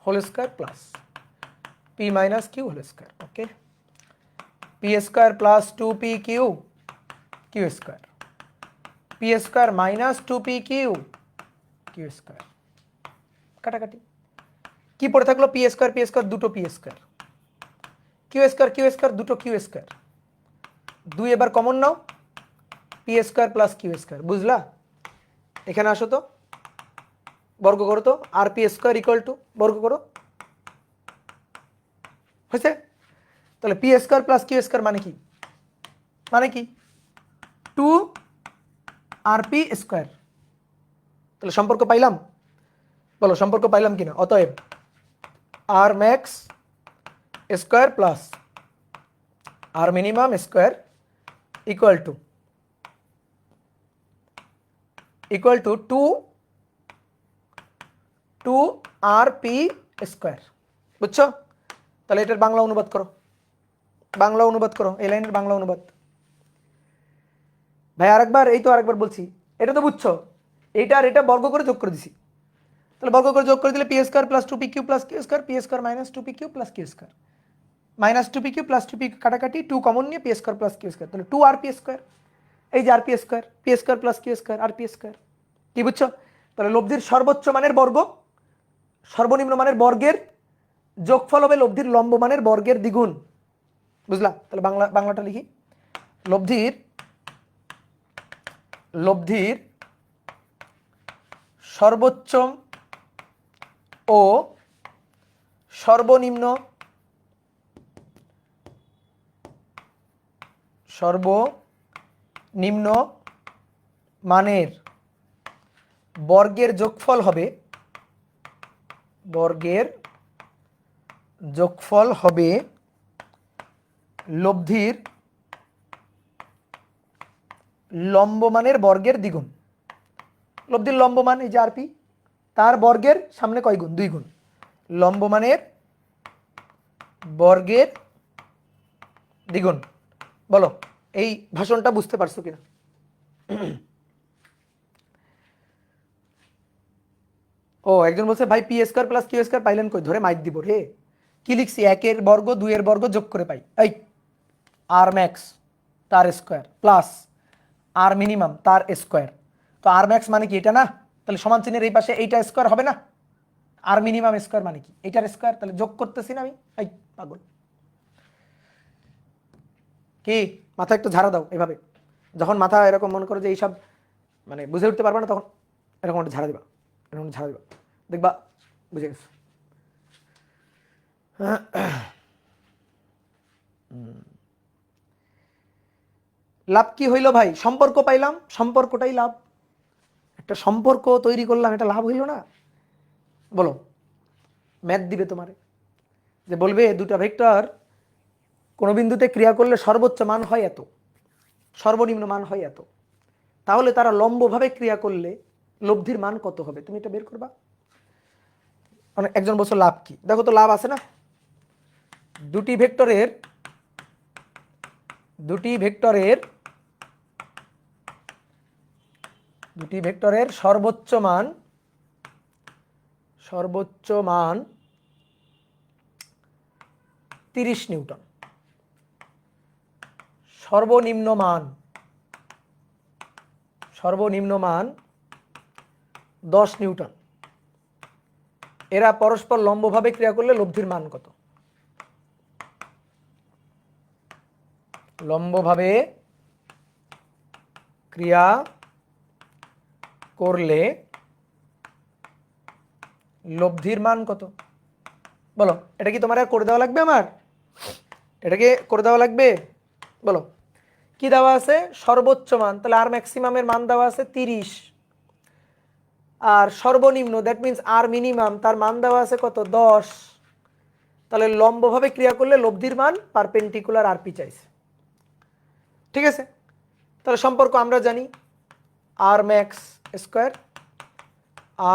whole square plus p minus q whole square, okay, p square plus 2p q q square, P square minus 2p q q square, কাটাকাটি, কি পড়ে থাকলো, পি স্কোয়ার দুটো পি স্কোয়ার, কিউ স্কোয়ার দুটো q square, 2 এবার common নাও, p square plus Q square, বুঝলা? এখানে আসো তো, বর্গ করো তো, আর পি স্কোয়ার ইকুয়াল টু, বর্গ করো, হয়েছে? তাহলে P square plus Q square মানে কি, মানে কি 2 আর পি স্কোয়ার, তাহলে সম্পর্ক পাইলাম, বলো সম্পর্ক পাইলাম কিনা? অতএব R max square plus R minimum square equal to 2 আর পি স্কোয়ার, বুঝছো? তাহলে এটার বাংলা অনুবাদ করো, বাংলা অনুবাদ করো, এই লাইনের বাংলা অনুবাদ। ভাই আরেকবার, এই তো আরেকবার বলছি, এটা তো বুঝছো, এইটা আর এটা বর্গ করে যোগ করে দিছি, তাহলে বর্গ করে যোগ করে দিলে p square plus 2p q plus Q square, P square minus 2p q plus Q square, minus 2p q plus 2p কাটাকাটি, 2 কমন নিয়ে p square plus Q square, তাহলে 2 আর পি স্কোয়ার, এই যে আর P square plus Q square আর P square, কি বুঝছো? তাহলে লব্ধির সর্বোচ্চ মানের বর্গ সর্বনিম্ন মানের বর্গের যোগফল হবে লব্ধির লম্ব মানের বর্গের দ্বিগুণ, বুঝলা? তাহলে বাংলাটা লিখি, লব্ধির সর্বোচ্চ ও সর্বনিম্ন মানের বর্গের যোগফল হবে লব্ধির লম্ব মানের বর্গের দ্বিগুণ। লব্ধির লম্ব মান এই যে আর পি, তার বর্গের সামনে কয় গুণ, 2 গুণ, লম্ব মানের বর্গের দ্বিগুণ। বলো এই ভাষণটা বুঝতে পারছো কিনা? ও একজন বলছে ভাই P square plus Q square পাইলেন কই, ধরে মাইক দিব রে, কি লিখছি, 1 এর বর্গ 2 এর বর্গ যোগ করে পাই, এই আর ম্যাক্স তার স্কোয়ার প্লাস আর মিনিমাম তার স্কোয়ার, তো আর ম্যাক্স মানে কি এটা না, তাহলে সমান চিহ্নের এই পাশে এইটা স্কোয়ার হবে না, আর মিনিমাম স্কোয়ার মানে কি এইটার স্কোয়ার, তাহলে যোগ করতেছি না আমি, এই পাগল, কি মাথা একটু ঝাড়া দাও, এভাবে যখন মাথা এরকম মনে করো যে এইসব মানে বুঝে উঠতে পারবে না, তখন এরকম একটা ঝাড়া দিবা, এরকম ঝাড়া দিবা, দেখবা বুঝে গেছো। লাভ কি হইল ভাই, সম্পর্ক পাইলাম, সম্পর্কটাই লাভ, একটা সম্পর্ক তৈরি করলাম, এটা লাভ হইল না? বলো, ম্যাথ দিবে তোমারে, যে বলবে দুটা ভেক্টর কোনো বিন্দুতে ক্রিয়া করলে সর্বোচ্চ মান হয় এত, সর্বনিম্ন মান হয় এত, তাহলে তারা লম্বভাবে ক্রিয়া করলে লব্ধির মান কত হবে, তুমি এটা বের করবা। মানে একজন বলছো লাভ কি, দেখো তো লাভ আছে না, দুটি ভেক্টরের দুটি ভেক্টরের সর্বোচ্চ মান 30 নিউটন, সর্বনিম্ন মান 10 নিউটন। এরা পরস্পর লম্বভাবে ক্রিয়া করলে লব্ধির মান কত? লম্বভাবে ক্রিয়া করলে লব্ধির মান কত? বলো, এটা কি তোমার আর করে দেওয়া লাগবে? আমার এটাকে করে দেওয়া লাগবে? বলো, কি দেওয়া আছে? সর্বোচ্চ মান, তাহলে আর ম্যাক্সিমামের মান দেওয়া আছে 30, আর সর্বনিম্ন দ্যাট মিন্স আর মিনিমাম তার মান দেওয়া আছে কত? 10। তাহলে লম্বভাবে ক্রিয়া করলে লব্ধির মান পারপেন্ডিকুলার আরপি চাইছে, ঠিক আছে? তাহলে সম্পর্ক আমরা জানি, আর ম্যাক্স স্কোয়ার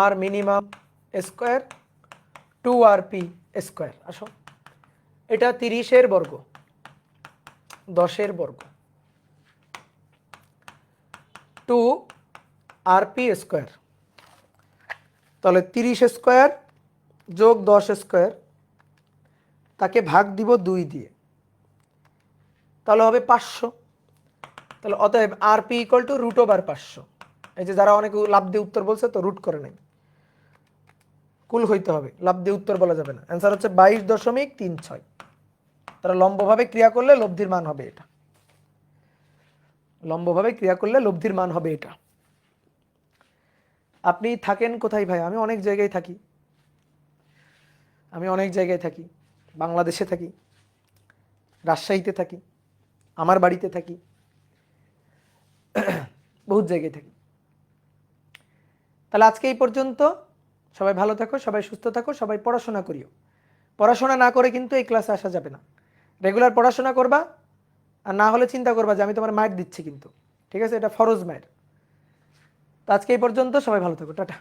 আর মিনিমাম স্কোয়ার 2rp স্কোয়ার। আসো, এটা 30-এর বর্গ 10-এর বর্গ 2rp স্কোয়ার, তাহলে 30 স্কোয়ার যোগ 10 স্কোয়ার, তাকে ভাগ দিব 2 দিয়ে, তাহলে হবে 500। তাহলে অতএব rp ইকুয়াল টু √/500। এই যে যারা অনেক লাভ দিয়ে উত্তর বলছে, তো রুট করে নাই, কুল হইতে হবে, লাভ দিয়ে উত্তর বলা যাবে না। অ্যান্সার হচ্ছে 22.36। তারা লম্বভাবে ক্রিয়া করলে লব্ধির মান হবে এটা, লম্বভাবে ক্রিয়া করলে লব্ধির মান হবে এটা। আপনি থাকেন কোথায় ভাই? আমি অনেক জায়গায় থাকি, বাংলাদেশে থাকি, রাজশাহীতে থাকি, আমার বাড়িতে থাকি, বহুত জায়গায় থাকি। তাহলে আজকে এই পর্যন্ত, সবাই ভালো থাকো, সবাই সুস্থ থাকো, সবাই পড়াশোনা করিও। পড়াশোনা না করে কিন্তু এই ক্লাসে আসা যাবে না। রেগুলার পড়াশোনা করবা, আর না হলে চিন্তা করবা যে আমি তোমার মাইর দিচ্ছি কিন্তু, ঠিক আছে? এটা ফরজ মাইর। তো আজকে এই পর্যন্ত, সবাই ভালো থাকো, টাটা।